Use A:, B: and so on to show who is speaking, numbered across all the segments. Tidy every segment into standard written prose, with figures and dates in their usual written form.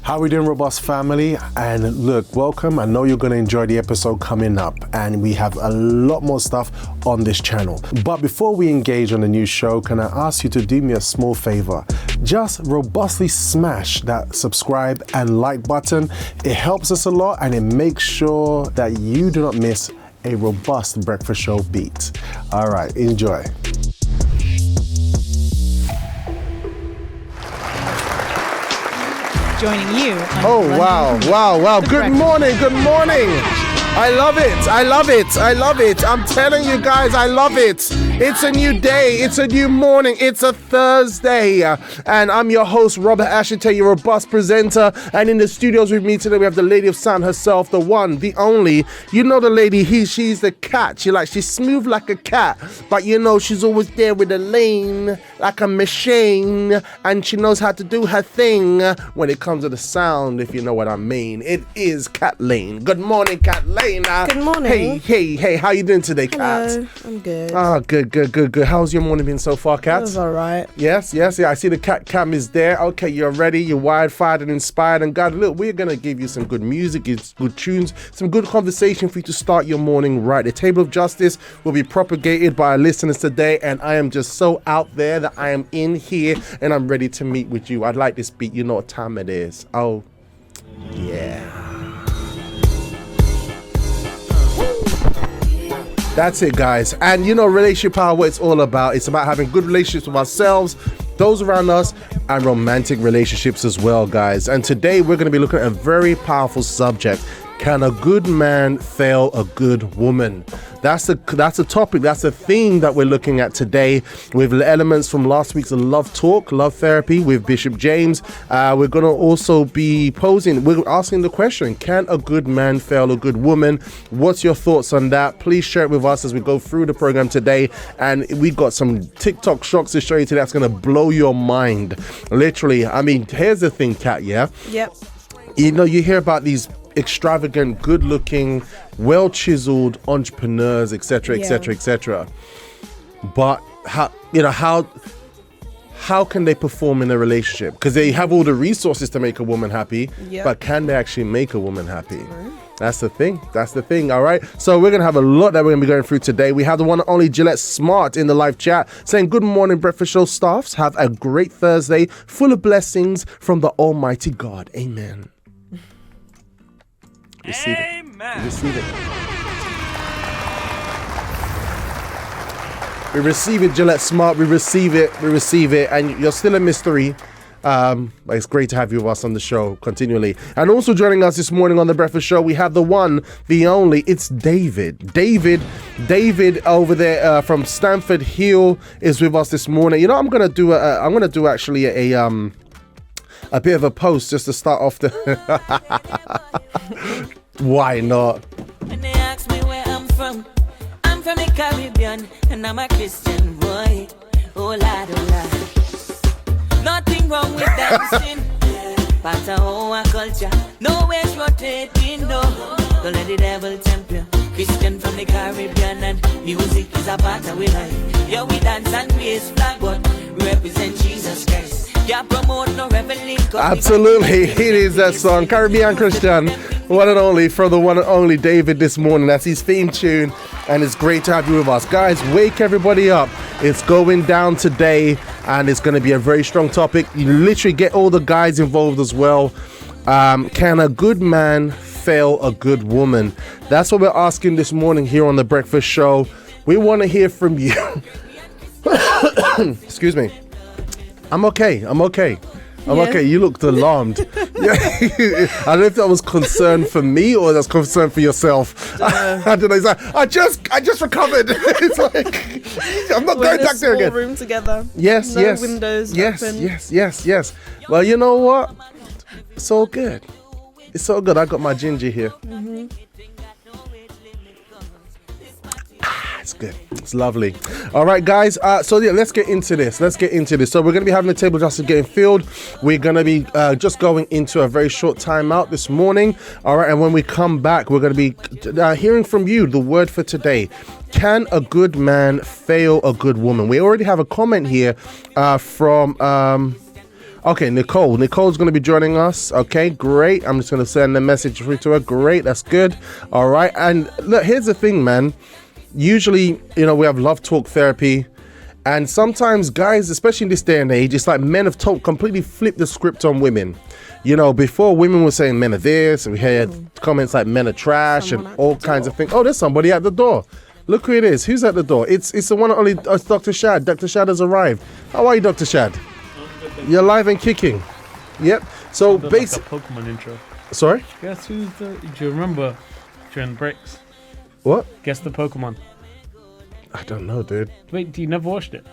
A: How we doing, Robust family? And look, welcome. I know you're going to enjoy the episode coming up, and we have a lot more stuff on this channel. But before we engage on the new show, can I ask you to do me a small favor? Just robustly smash that subscribe and like button. It helps us a lot, and it makes sure that you do not miss a robust breakfast show beat. All right, enjoy.
B: Joining you.
A: Wow. Good morning. I love it. I'm telling you guys, I love it. It's a new day. It's a new morning. It's a Thursday. And I'm your host, Robert Ashitey, your robust presenter. And in the studios with me today, we have the lady of sound herself, the one, the only. You know the lady, she's the cat. She's smooth like a cat. But you know, she's always there with a lane, like a machine. And she knows how to do her thing when it comes to the sound, if you know what I mean. It is Cat Lane. Good morning, Cat Lane.
C: Good morning.
A: Hey, how you doing today, Cat?
C: Hello, I'm good.
A: Ah, good. How's your morning been so far, Cat?
C: It was all right.
A: Yes. I see the cat cam is there. Okay, you're ready. You're wired, fired, and inspired. And God, look, we're going to give you some good music, good tunes, some good conversation for you to start your morning right. The table of justice will be propagated by our listeners today. And I am just so out there that I am in here and I'm ready to meet with you. I'd like this beat. You know what time it is. Oh, yeah. That's it, guys. And you know, relationship power, what it's all about. It's about having good relationships with ourselves, those around us, and romantic relationships as well, guys. And today we're going to be looking at a very powerful subject. Can a good man fail a good woman? That's a topic, that's a theme that we're looking at today with elements from last week's Love Talk, Love Therapy with Bishop James. We're going to also be we're asking the question, can a good man fail a good woman? What's your thoughts on that? Please share it with us as we go through the program today. And we got some TikTok shocks to show you today that's going to blow your mind. Literally, I mean, here's the thing, Kat, yeah?
C: Yep.
A: You know, you hear about these extravagant, good-looking, well-chiseled entrepreneurs, etc. But how can they perform in a relationship? Because they have all the resources to make a woman happy, but can they actually make a woman happy? That's the thing. All right. So we're going to have a lot that we're going to be going through today. We have the one and only Gillette Smart in the live chat saying, good morning, breakfast show staffs. Have a great Thursday full of blessings from the Almighty God. Amen. Receive it. We receive it, Gillette Smart. We receive it. And you're still a mystery. But it's great to have you with us on the show continually. And also joining us this morning on the Breakfast Show, we have the one, the only. It's David. David over there from Stamford Hill is with us this morning. You know, I'm gonna do actually a bit of a post just to start off the. Why not?
D: When they ask me where I'm from the Caribbean and I'm a Christian boy. Oh lad. Nothing wrong with dancing. Part of our culture. No ways rotating, no. Don't let the devil tempt you. Christian from the Caribbean and music is a part of our life. Yeah, we dance and raise flag, but we represent Jesus Christ. Yeah, promote no reveling.
A: Absolutely, it is that song, Caribbean Christian, one and only, from the one and only David this morning. That's his theme tune, and it's great to have you with us. Guys, wake everybody up. It's going down today, and it's going to be a very strong topic. You literally get all the guys involved as well. Can a good man fail a good woman? That's what we're asking this morning here on the Breakfast Show. We want to hear from you. Excuse me. I'm okay. You looked alarmed. I don't know if that was concern for me or that's concern for yourself. I don't know. It's like, I just recovered. It's like, I'm not going back there again.
C: Room together.
A: Yes.
C: Windows open.
A: Yes. Well, you know what? It's all good. I got my ginger here. Mm-hmm. It's good. It's lovely. All right, guys. So let's get into this. So we're going to be having the table justice getting filled. We're going to be just going into a very short timeout this morning. All right. And when we come back, we're going to be hearing from you the word for today. Can a good man fail a good woman? We already have a comment here from Okay, Nicole. Nicole's going to be joining us. Okay, great. I'm just going to send a message through to her. Great, that's good. All right. And look, here's the thing, man. Usually, we have love talk therapy. And sometimes guys, especially in this day and age, it's like men have completely flipped the script on women. Before women were saying men are this, and we had comments like men are trash and all kinds of things. Oh, there's somebody at the door. Look who it is. Who's at the door? It's the one and only Dr. Shad. Dr. Shad has arrived. How are you, Dr. Shad? You're live and kicking. Yep. So basically,
B: like a Pokemon intro.
A: Sorry?
B: Guess who's the? Do you remember during breaks?
A: What?
B: Guess the Pokemon.
A: I don't know, dude.
B: Wait, you never watched it?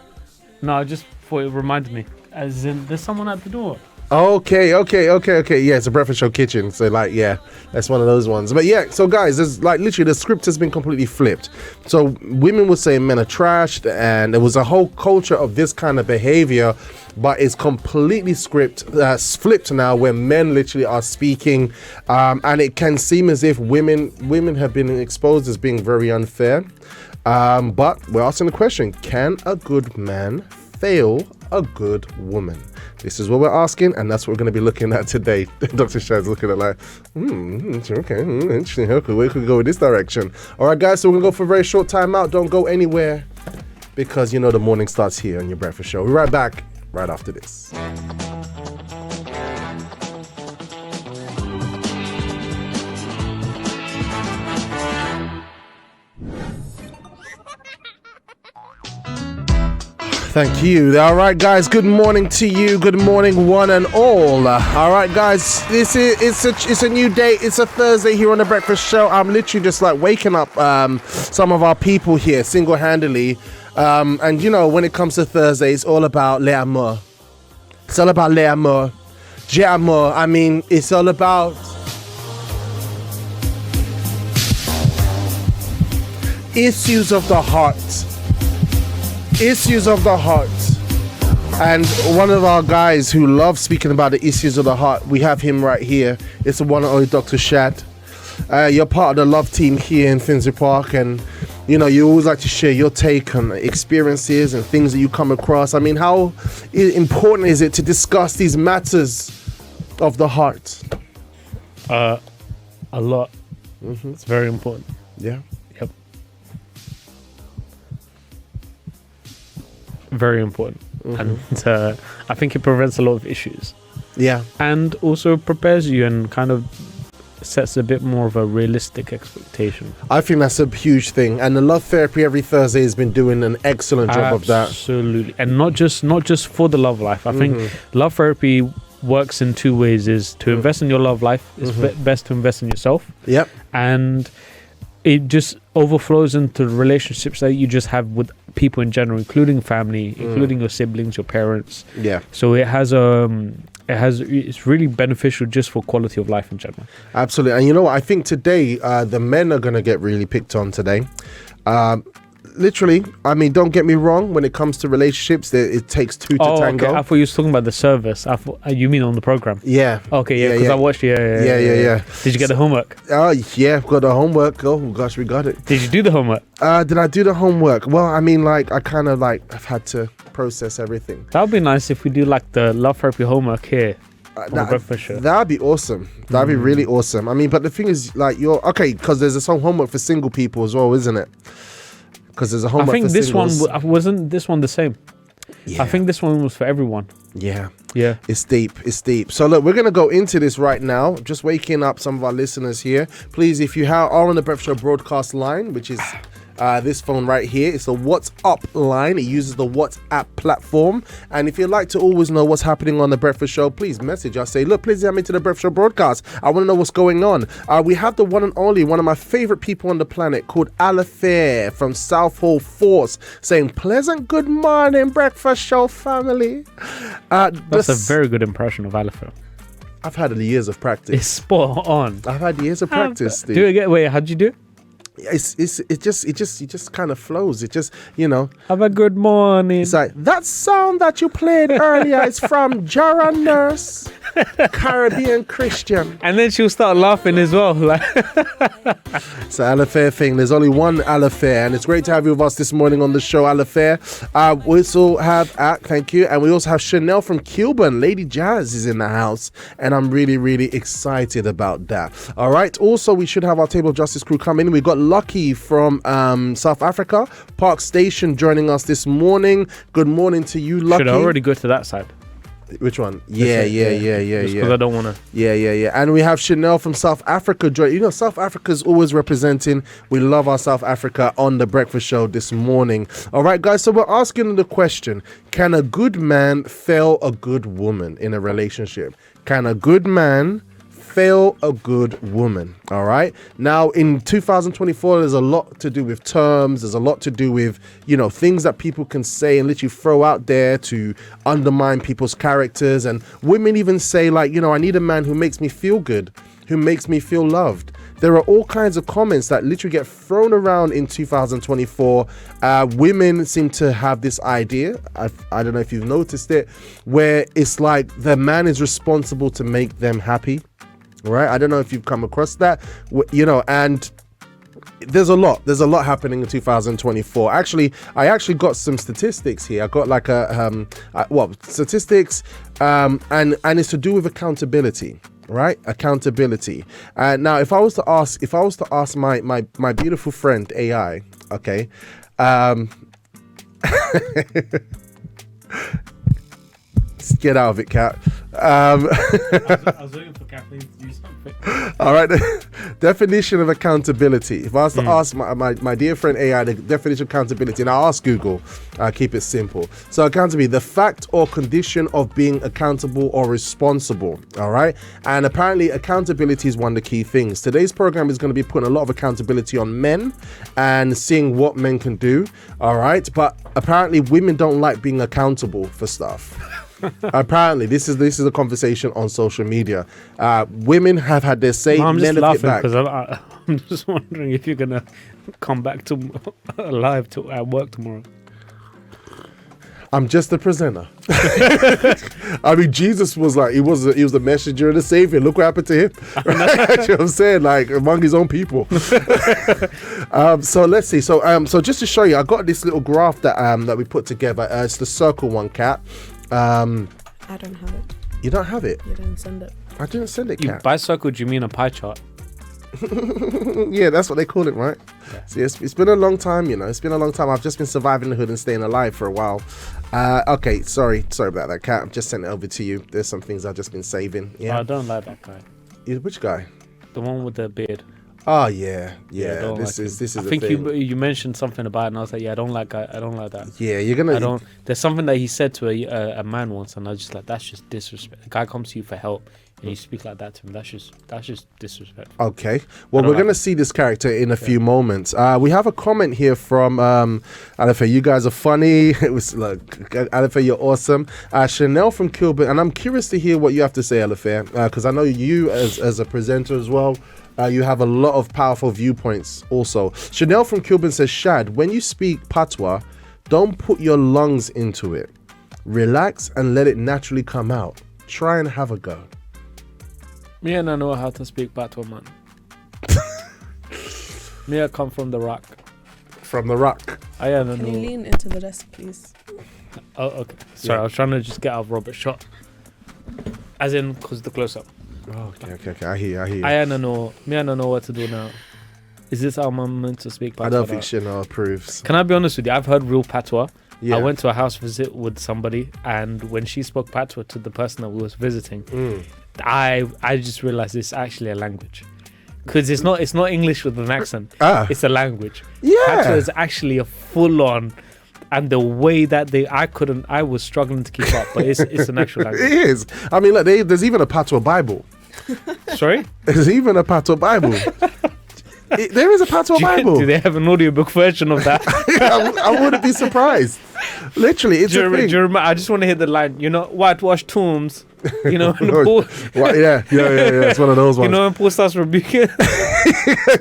B: No, I just thought it reminded me. As in, there's someone at the door.
A: Okay. Yeah, it's a breakfast show kitchen. So that's one of those ones. But yeah, so guys, there's like literally the script has been completely flipped. So women were saying men are trashed, and there was a whole culture of this kind of behavior, but it's completely flipped now, where men literally are speaking, and it can seem as if women have been exposed as being very unfair. But we're asking the question: can a good man fail a good woman? This is what we're asking, and that's what we're going to be looking at today. Dr. Shad's looking at like, okay, interesting. Okay, we could go in this direction. All right, guys, so we're going to go for a very short time out. Don't go anywhere, because the morning starts here on your breakfast show. We'll be right back right after this. Thank you. All right, guys. Good morning to you. Good morning, one and all. All right, guys. It's a new day. It's a Thursday here on the Breakfast Show. I'm literally just like waking up some of our people here single-handedly. And when it comes to Thursday, it's all about l'amour. It's all about l'amour. J'amour. I mean, it's all about issues of the heart. Issues of the heart. And one of our guys who loves speaking about the issues of the heart, we have him right here. It's the one and only Dr. Shad. You're part of the love team here in Finsbury Park, and you always like to share your take on experiences and things that you come across. I mean, how important is it to discuss these matters of the heart?
B: A lot. It's very important.
A: Yeah.
B: Yep. Very important. And I think it prevents a lot of issues.
A: Yeah.
B: And also prepares you and kind of sets a bit more of a realistic expectation.
A: I think that's a huge thing, and the Love Therapy every Thursday has been doing an excellent job of that.
B: Absolutely. And not just for the love life. I think Love Therapy works in two ways: is to invest in your love life. It's best to invest in yourself.
A: Yep.
B: And it just overflows into the relationships that you just have with people in general, including family, including your siblings, your parents.
A: Yeah.
B: So it's really beneficial just for quality of life in general.
A: Absolutely. And you know what? I think today the men are going to get really picked on today. Literally, I mean, don't get me wrong. When it comes to relationships, it takes two to tango.
B: Okay. I thought you were talking about the service. I thought you mean on the program.
A: Yeah.
B: Okay. Yeah. Because I watched. Yeah. Did you get the homework?
A: Oh yeah, got the homework. Oh gosh, we got it.
B: Did you do the homework?
A: Did I do the homework? Well, I mean, like I kind of like I've had to process everything.
B: That would be nice if we do like the Love Therapy homework here.
A: That'd be awesome. That'd be really awesome. I mean, but the thing is, like, you're okay because there's some homework for single people as well, isn't it? Because there's a homework. I think
B: this one wasn't this one the same. Yeah. I think this one was for everyone.
A: Yeah. It's deep. So look, we're gonna go into this right now. Just waking up some of our listeners here. Please, if you are on the Breakfast Show broadcast line, which is this phone right here, it's the WhatsApp line. It uses the WhatsApp platform. And if you'd like to always know what's happening on the Breakfast Show, please message us. Say, look, please add me to the Breakfast Show broadcast. I want to know what's going on. We have the one and only, one of my favorite people on the planet, called Alafair from Southall Force, saying, pleasant good morning, Breakfast Show family.
B: That's a very good impression of Alafair.
A: I've had years of practice.
B: It's spot on.
A: I've had years of practice.
B: Do it again. Wait, how'd you do?
A: It just kind of flows. It just,
B: have a good morning.
A: It's like that sound that you played earlier is from Jara Nurse. Caribbean Christian.
B: And then she'll start laughing as well. Like,
A: It's an Alafair thing. There's only one Alafair, and it's great to have you with us this morning on the show, Alafair. We also have, thank you, and we also have Chanel from Kilburn. Lady Jazz is in the house, and I'm really, really excited about that. All right. Also, we should have our Table of Justice crew come in. We've got Lucky from South Africa, Park Station, joining us this morning. Good morning to you, Lucky.
B: should I already go to that side?
A: Which one? Yeah.
B: Because I don't want to.
A: Yeah. And we have Chanel from South Africa. You know, South Africa's always representing. We love our South Africa on the breakfast show this morning. All right, guys. So we're asking the question: can a good man fail a good woman in a relationship? Can a good man fail a good woman? All right. Now in 2024, there's a lot to do with terms. There's a lot to do with, you know, things that people can say and literally throw out there to undermine people's characters. And women even say, like, you know, I need a man who makes me feel good, who makes me feel loved. There are all kinds of comments that literally get thrown around in 2024. Women seem to have this idea, I don't know if you've noticed it, where it's like the man is responsible to make them happy. Right, I don't know if you've come across that, you know, and there's a lot happening in 2024. Actually, I actually got some statistics here. I got like statistics, and it's to do with accountability, right? Accountability. Now, if I was to ask my beautiful friend AI, okay, get out of it, Cat.
B: I was waiting for Kathleen to do something.
A: All right. Definition of accountability. If I was to ask my dear friend AI the definition of accountability, and I'll ask Google, keep it simple. So accountability, the fact or condition of being accountable or responsible. All right. And apparently accountability is one of the key things. Today's program is going to be putting a lot of accountability on men and seeing what men can do. All right. But apparently women don't like being accountable for stuff. Apparently, this is a conversation on social media. Women have had their say.
B: No, I'm just
A: men have hit
B: laughing
A: back.
B: because I'm just wondering if you're gonna come back to live to at work tomorrow.
A: I'm just a presenter. I mean, Jesus was like, he was the messenger and the savior. Look what happened to him. Right? You know what I'm saying? Like, among his own people. So let's see. So just to show you, I got this little graph that we put together. It's the circle one, Cat.
C: I don't have it.
A: You don't have it?
C: You didn't send it.
A: I didn't send it,
B: You
A: Cat.
B: by circle, do you mean a pie chart?
A: Yeah, that's what they call it, right?
B: Yeah.
A: See, it's been a long time, you know. It's been a long time. I've just been surviving the hood and staying alive for a while. Okay, sorry about that, Cat. I've just sent it over to you. There's some things I've just been saving. Yeah.
B: I don't like that guy.
A: Which guy?
B: The one with the beard.
A: Oh yeah.
B: I don't
A: This
B: like
A: is
B: him.
A: this is.
B: I
A: the
B: think
A: thing.
B: you mentioned something about it, and I was like, yeah, I don't like that.
A: Yeah, you're gonna.
B: I don't. There's something that he said to a man once, and I was just like, that's just disrespect. The guy comes to you for help, and you speak like that to him. That's just disrespect.
A: Okay. Well, we're going to see this character in a few moments. We have a comment here from Alafair. You guys are funny. It was like, Alafair, you're awesome. Chanel from Kilburn, and I'm curious to hear what you have to say, Alafair, because I know you as a presenter as well. You have a lot of powerful viewpoints also. Chanel from Kilburn says, Shad, when you speak patois, don't put your lungs into it. Relax and let it naturally come out. Try and have a go.
B: Me and I know how to speak patois, man. Me, I come from the rock.
A: From the rock.
B: I don't know.
C: Can you lean into the desk, please?
B: Oh, okay. Sorry, I was trying to just get out Robert's shot. As in, because the close-up.
A: Oh, okay. I hear you.
B: I don't know. Me, I don't know what to do now. Is this how I'm meant to speak patois?
A: I don't think Chanel approves.
B: Can I be honest with you? I've heard real patois.
A: Yeah.
B: I went to a house visit with somebody, and when she spoke patois to the person that we was visiting, I just realized it's actually a language. Because it's not English with an accent. It's a language.
A: Yeah.
B: Patois is actually a full-on, and the way that I was struggling to keep up, but it's an actual language.
A: It is. I mean, look, there's even a patois Bible.
B: Sorry?
A: There's even a patois Bible. There is a patois Bible.
B: Do they have an audiobook version of that?
A: I wouldn't be surprised. Literally, it's a thing.
B: I just want to hear the line, whitewashed tombs, in the pool.
A: Yeah. It's one of those ones.
B: When Paul starts rebuking.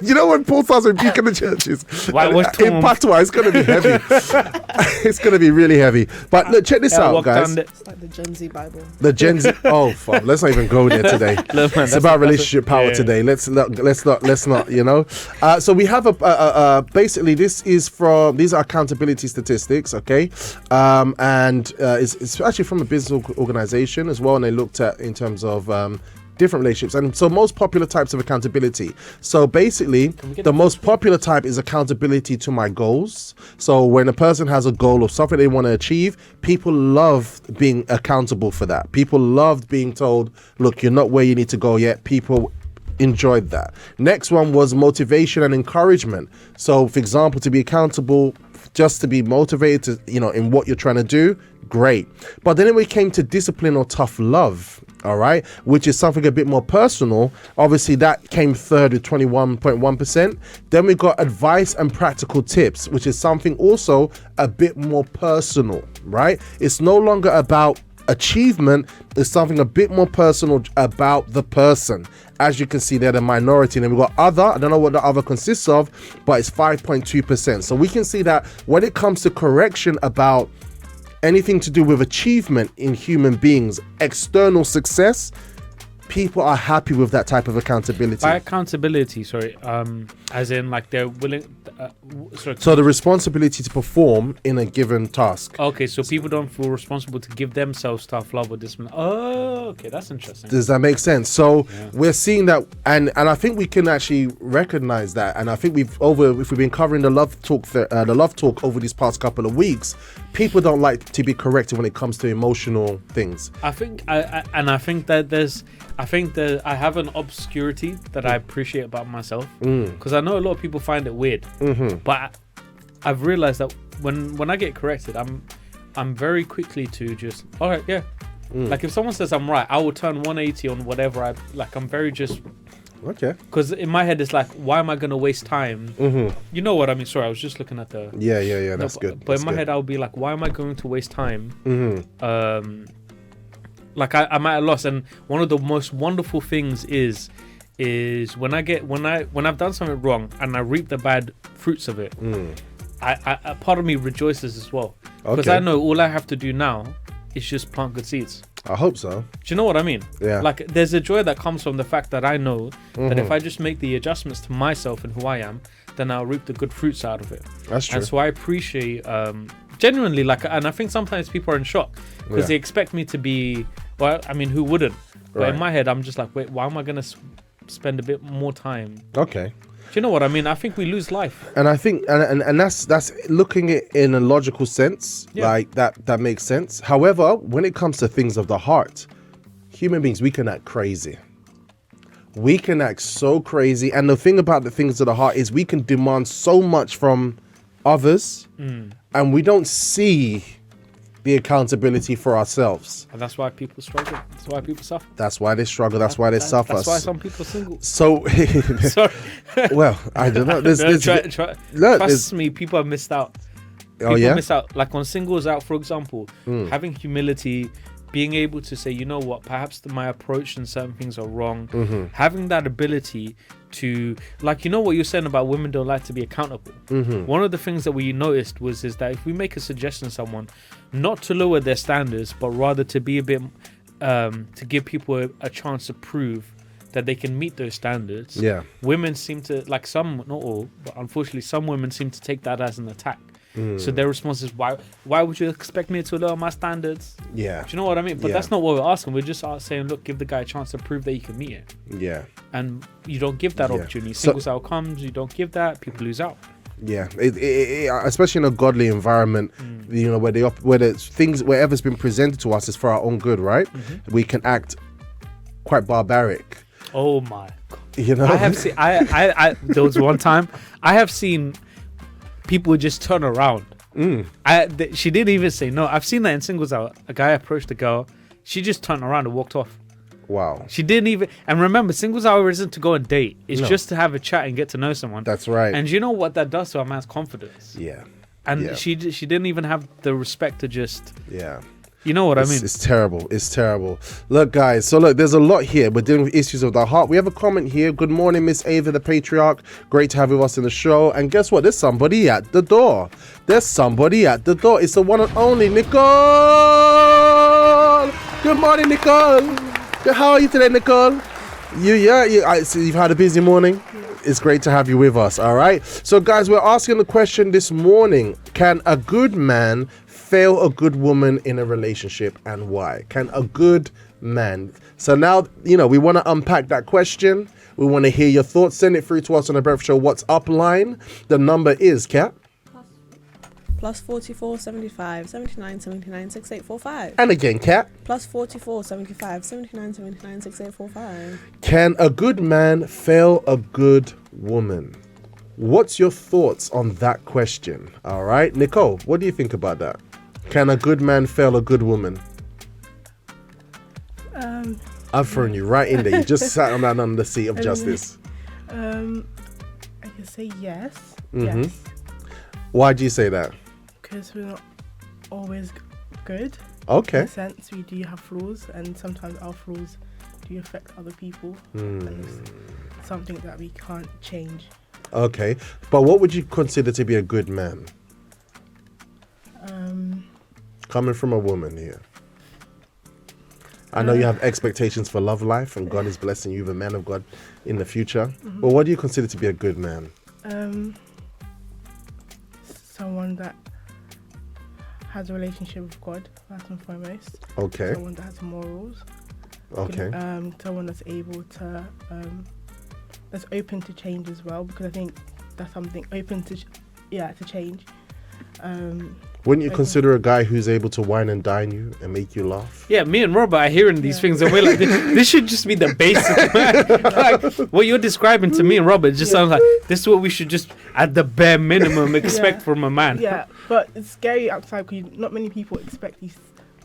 A: You know when Paul starts rebuking the churches?
B: Why was
A: in Patois, it's going to be heavy. It's going to be really heavy. But look, check this out, guys.
C: It's like the Gen Z Bible.
A: The Gen Z. Oh, fuck. Let's not even go there today.
B: Look, man,
A: It's about relationship power today. Let's not. You know. So we have basically these are accountability statistics. Okay, and it's actually from a business organization as well, and they looked at in terms of different relationships, and so most popular types of accountability. So basically the most popular type is accountability to my goals. So when a person has a goal of something they want to achieve, people love being accountable for that. People loved being told, look, you're not where you need to go yet. People enjoyed that. Next one was motivation and encouragement. So for example, to be accountable, just to be motivated to, in what you're trying to do, great. But then when it came to discipline or tough love, all right, which is something a bit more personal, obviously that came third with 21.1%. Then we got advice and practical tips, which is something also a bit more personal, right? It's no longer about achievement, it's something a bit more personal about the person. As you can see, they're the minority. And then we've got other. I don't know what the other consists of, but it's 5.2%. So we can see that when it comes to correction about anything to do with achievement in human beings, external success, people are happy with that type of accountability.
B: By accountability, as in like they're willing.
A: So the responsibility to perform in a given task.
B: Okay, so people don't feel responsible to give themselves tough love or discipline. Oh, okay, that's interesting.
A: Does that make sense? So we're seeing that, and I think we can actually recognize that. And I think if we've been covering the love talk over these past couple of weeks, people don't like to be corrected when it comes to emotional things.
B: I think that I have an obscurity that I appreciate about myself, because I know a lot of people find it weird, but I've realized that when I get corrected, I'm very quickly to just, all right, yeah. Like if someone says I'm right, I will turn 180 on whatever I'm very just.
A: Okay.
B: Because in my head, it's like, why am I going to waste time? You know what I mean? Sorry, I was just looking at the.
A: Yeah. That's good.
B: But in my head, I'll be like, why am I going to waste time? Like I'm at a loss. And one of the most wonderful things is when I've done something wrong and I reap the bad fruits of it. A part of me rejoices as well, because I know all I have to do now is just plant good seeds.
A: I hope so.
B: Do you know what I mean?
A: Yeah.
B: Like there's a joy that comes from the fact that I know that if I just make the adjustments to myself and who I am, then I'll reap the good fruits out of it.
A: That's true.
B: And so I appreciate genuinely, and I think sometimes people are in shock because they expect me to be, well, I mean, who wouldn't? But in my head, I'm just like, wait, why am I going to spend a bit more time?
A: Okay.
B: Do you know what I mean? I think we lose life.
A: And I think, and that's looking at it in a logical sense, like that makes sense. However, when it comes to things of the heart, human beings, we can act crazy. We can act so crazy. And the thing about the things of the heart is we can demand so much from others and we don't see the accountability for ourselves.
B: And that's why people struggle. That's why people suffer.
A: That's why they struggle. That's why they suffer.
B: That's why some people are single.
A: So,
B: Sorry.
A: Well, I don't know.
B: Trust me, people have missed out. People miss out. Like on singles out, for example, having humility, being able to say, you know what, perhaps my approach and certain things are wrong. Having that ability to, like, you know what you're saying about women don't like to be accountable. One of the things that we noticed is that if we make a suggestion to someone, not to lower their standards, but rather to be a bit, to give people a chance to prove that they can meet those standards. Yeah. Women seem to, like some, not all, but unfortunately some women seem to take that as an attack. So their response is, why would you expect me to lower my standards? Yeah. Do you know what I mean? But that's not what we're asking. We're just saying, look, give the guy a chance to prove that he can meet it. Yeah. And you don't give that opportunity. Singles out comes, you don't give that, people lose out.
A: Yeah, especially in a godly environment, you know, where there's things, whatever's been presented to us is for our own good, right? We can act quite barbaric.
B: Oh my God.
A: You know?
B: I have seen, there was one time, I have seen people would just turn around. She didn't even say no. I've seen that in singles out. A guy approached a girl. She just turned around and walked off.
A: Wow.
B: She didn't even. And remember, singles hour isn't to go and date. It's just to have a chat and get to know someone.
A: That's right.
B: And you know what that does to a man's confidence?
A: Yeah.
B: And she didn't even have the respect to just.
A: Yeah.
B: You know what I mean?
A: It's terrible. It's terrible. Look, guys. So look, there's a lot here. We're dealing with issues of the heart. We have a comment here. Good morning, Miss Ava, the patriarch. Great to have you with us in the show. And guess what? There's somebody at the door. There's somebody at the door. It's the one and only Nicole. Good morning, Nicole. How are you today, Nicole? So you've had a busy morning. It's great to have you with us. All right. So, guys, we're asking the question this morning: can a good man fail a good woman in a relationship, and why? Can a good man? So now, we want to unpack that question. We want to hear your thoughts. Send it through to us on the Breakfast Show WhatsApp line. The number is, Kat?
C: Plus 44 75 79 79 6845.
A: And again, Kat?
C: Plus 44 75 79 79 6845.
A: Can a good man fail a good woman? What's your thoughts on that question? All right. Nicole, what do you think about that? Can a good man fail a good woman? I've thrown you right in there. You just sat on the seat of justice.
E: I can say yes. Yes.
A: Why do you say that?
E: Because we're not always good.
A: Okay.
E: In a sense, we do have flaws, and sometimes our flaws do affect other people. And it's something that we can't change.
A: Okay. But what would you consider to be a good man? Coming from a woman here. I know you have expectations for love life, and God is blessing you with a man of God in the future. But what do you consider to be a good man?
E: Someone that has a relationship with God, first and foremost.
A: Okay.
E: Someone that has morals.
A: Okay.
E: Someone that's able to, that's open to change as well, because I think that's something open to, to change.
A: Wouldn't you consider a guy who's able to wine and dine you and make you laugh?
B: Yeah, me and Robert are hearing these things, and we're like, this should just be the basic. Like, what you're describing to me and Robert just sounds like this is what we should just, at the bare minimum, expect from a man.
E: Yeah, but it's scary outside because not many people expect these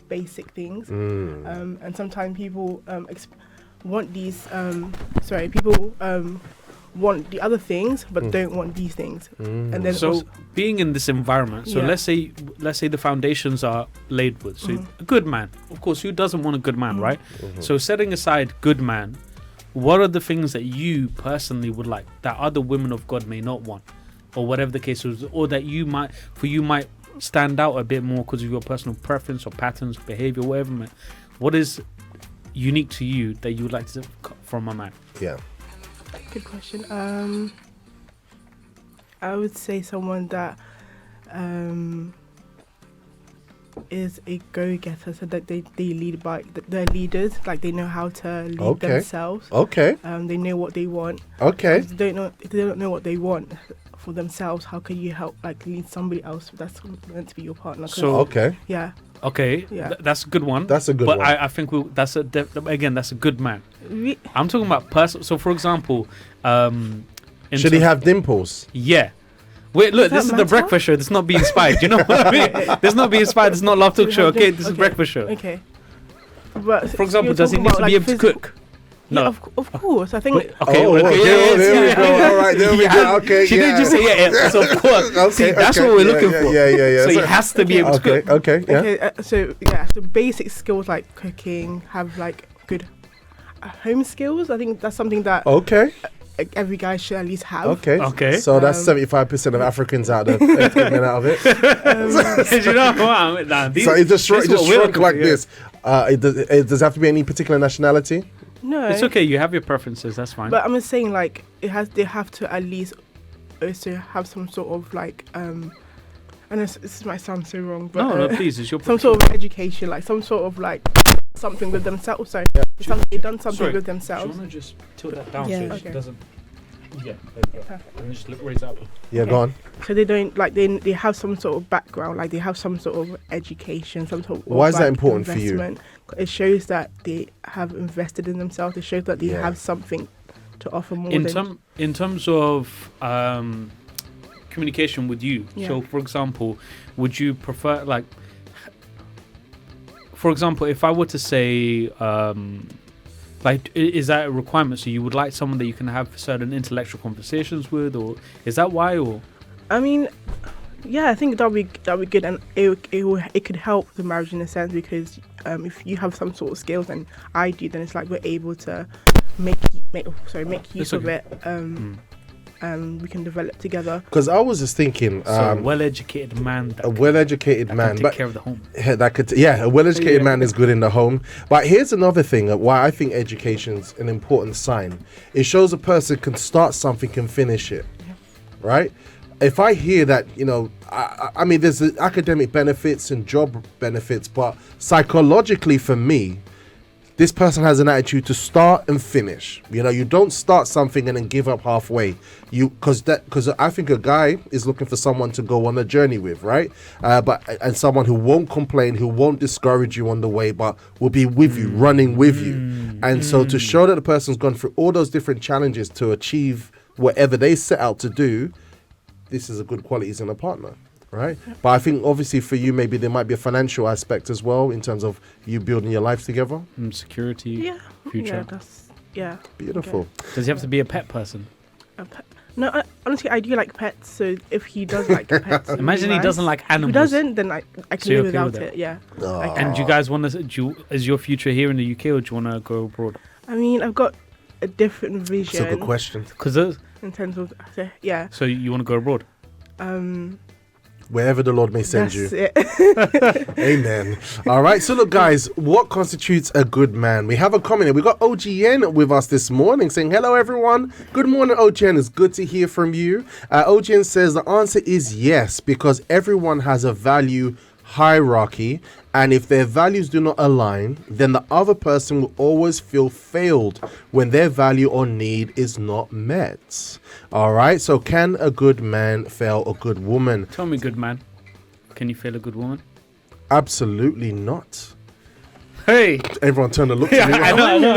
E: basic things. And sometimes people want these, people want the other things but don't want these things. And then
B: so being in this environment, let's say the foundations are laid with, so a good man, of course, who doesn't want a good man, right? So setting aside good man, what are the things that you personally would like that other women of God may not want, or whatever the case is, or that you might stand out a bit more because of your personal preference or patterns, behavior, whatever, man. What is unique to you that you would like to from a man?
A: Yeah.
E: Good question. I would say someone that is a go-getter, so that they lead by, they're leaders, like they know how to lead themselves.
A: Okay.
E: They know what they want.
A: Okay.
E: If they don't know what they want for themselves, how can you help lead somebody else that's meant to be your partner?
B: So
A: okay.
E: Yeah.
B: Okay, that's a good one.
A: That's a good one.
B: But I think that's a good man. I'm talking about person. So, for example,
A: should he have dimples?
B: Yeah. Wait, look, this is the breakfast show. This is not being inspired. You know what I mean? This is not being inspired. This is not Love Talk Show. Okay, this is breakfast show.
E: Okay. But
B: for example, does he need to be able to cook? No,
E: yeah, of course. I think.
B: Okay.
A: There we go. All right, there we go. Okay.
B: She didn't just say so. Of course.
A: Okay.
B: See, that's what we're looking for.
A: Yeah.
B: So he has to be able to cook.
A: Okay. Yeah.
E: So basic skills like cooking, have good home skills. I think that's something that every guy should at least have.
A: Okay. So that's 75% of Africans out there taking out of it.
B: You know what?
A: So it just shrunk like this. Does it have to be any particular nationality?
E: No,
B: it's okay. You have your preferences. That's fine.
E: But I'm just saying, they have to at least also have some sort of and this might sound so wrong, but
B: no, please, it's your
E: some sort of education, some sort of something with themselves. Sorry, they've done something with themselves.
B: Do you want to just tilt that down
C: Yeah.
B: so it doesn't? Yeah, there you go.
E: Perfect.
B: And just raise up.
A: Yeah, go on.
E: So they don't they have some sort of background, they have some sort of education, some sort of.
A: Why is that important for you?
E: It shows that they have invested in themselves. It shows that they have something to offer more.
B: In terms of communication with you.
E: Yeah.
B: So, for example, would you prefer for example, if I were to say, is that a requirement? So you would like someone that you can have certain intellectual conversations with, or is that why? Or
E: I mean, Yeah, I think that'll be good, and it could help the marriage in a sense, because if you have some sort of skills and I do, then it's like we're able to make use of it, and we can develop together.
A: Because I was just thinking,
B: So a well-educated man.
A: a well-educated man,
B: take
A: but
B: care of the home.
A: a well-educated man is good in the home. But here's another thing why I think education's an important sign. It shows a person can start something and finish it, right? If I hear that, I mean, there's the academic benefits and job benefits, but psychologically for me, this person has an attitude to start and finish. You don't start something and then give up halfway. Because I think a guy is looking for someone to go on a journey with, right? And someone who won't complain, who won't discourage you on the way, but will be with you, running with you. And so to show that the person's gone through all those different challenges to achieve whatever they set out to do, this is a good qualities in a partner. Right, but I think obviously for you, maybe there might be a financial aspect as well in terms of you building your life together.
B: Security, future.
A: Beautiful.
E: Okay.
B: Does he have to be a pet person?
E: No, honestly, I do like pets. So if he does like pets,
B: Imagine he doesn't like animals.
E: If he doesn't, then I can
B: So you're
E: live
B: okay
E: without
B: with
E: it. Yeah.
B: And do you guys want to? Is your future here in the UK, or do you want to go abroad?
E: I mean, I've got a different vision.
A: It's a good question.
B: Because
E: in terms of
B: So you want to go abroad?
A: Wherever the Lord may send
E: that's
A: you.
E: it.
A: Amen. All right. So look, guys, what constitutes a good man? We have a comment. We got OGN with us this morning saying, hello, everyone. Good morning, OGN. It's good to hear from you. OGN says the answer is yes, because everyone has a value hierarchy, and if their values do not align, then the other person will always feel failed when their value or need is not met. All right, so can a good man fail a good woman?
B: Tell me, good man, can you fail a good woman?
A: Absolutely not.
B: Hey,
A: everyone turned to look at me.
B: I know.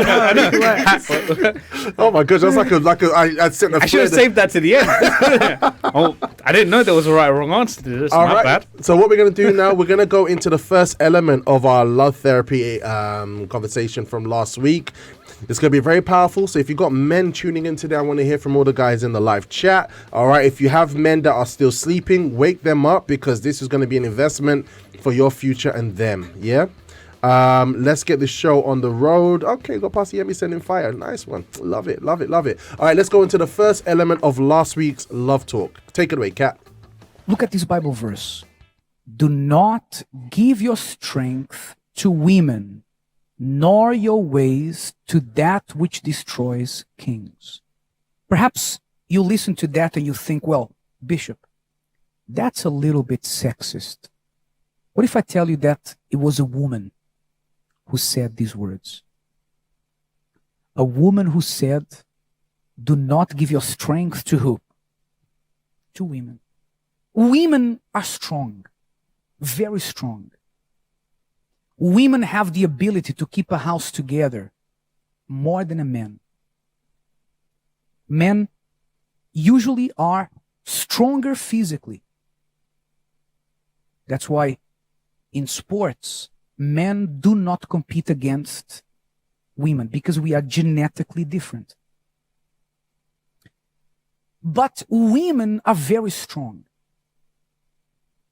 A: Oh my gosh, that's I sent a
B: I should have saved that to the end. Oh, I didn't know there was a right or wrong answer to this.
A: All
B: My
A: right.
B: bad.
A: So what we're going to do now, we're going to go into the first element of our love therapy conversation from last week. It's going to be very powerful. So if you've got men tuning in today, I want to hear from all the guys in the live chat. All right. If you have men that are still sleeping, wake them up, because this is going to be an investment for your future and them. Yeah. Let's get the show on the road. Okay, got Pastor Yemi sending fire. Nice one. Love it, love it, love it. All right, let's go into the first element of last week's Love Talk. Take it away, Kat.
F: Look at this Bible verse. Do not give your strength to women, nor your ways to that which destroys kings. Perhaps you listen to that and you think, well, Bishop, that's a little bit sexist. What if I tell you that it was a woman who said these words? A woman who said, do not give your strength to who? To women. Women are strong, very strong. Women have the ability to keep a house together more than a man. Men usually are stronger physically. That's why in sports, men do not compete against women, because we are genetically different. But women are very strong.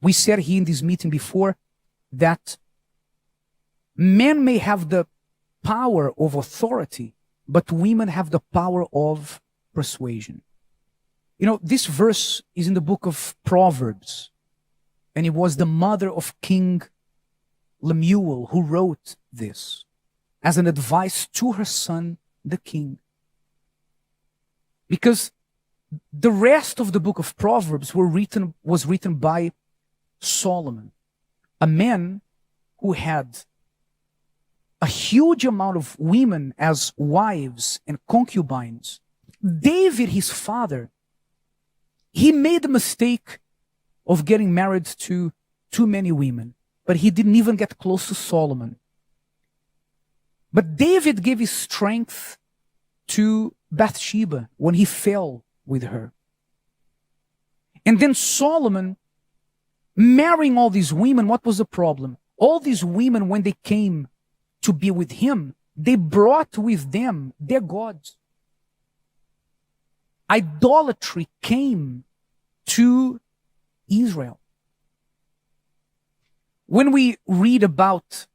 F: We said here in this meeting before that men may have the power of authority, but women have the power of persuasion. You know, this verse is in the book of Proverbs, and it was the mother of King Lemuel who wrote this as an advice to her son, the king. Because the rest of the book of Proverbs was written by Solomon, a man who had a huge amount of women as wives and concubines. David, his father, he made the mistake of getting married to too many women, but he didn't even get close to Solomon. But David gave his strength to Bathsheba when he fell with her. And then Solomon, marrying all these women, what was the problem? All these women, when they came to be with him, they brought with them their gods. Idolatry came to Israel. when we read about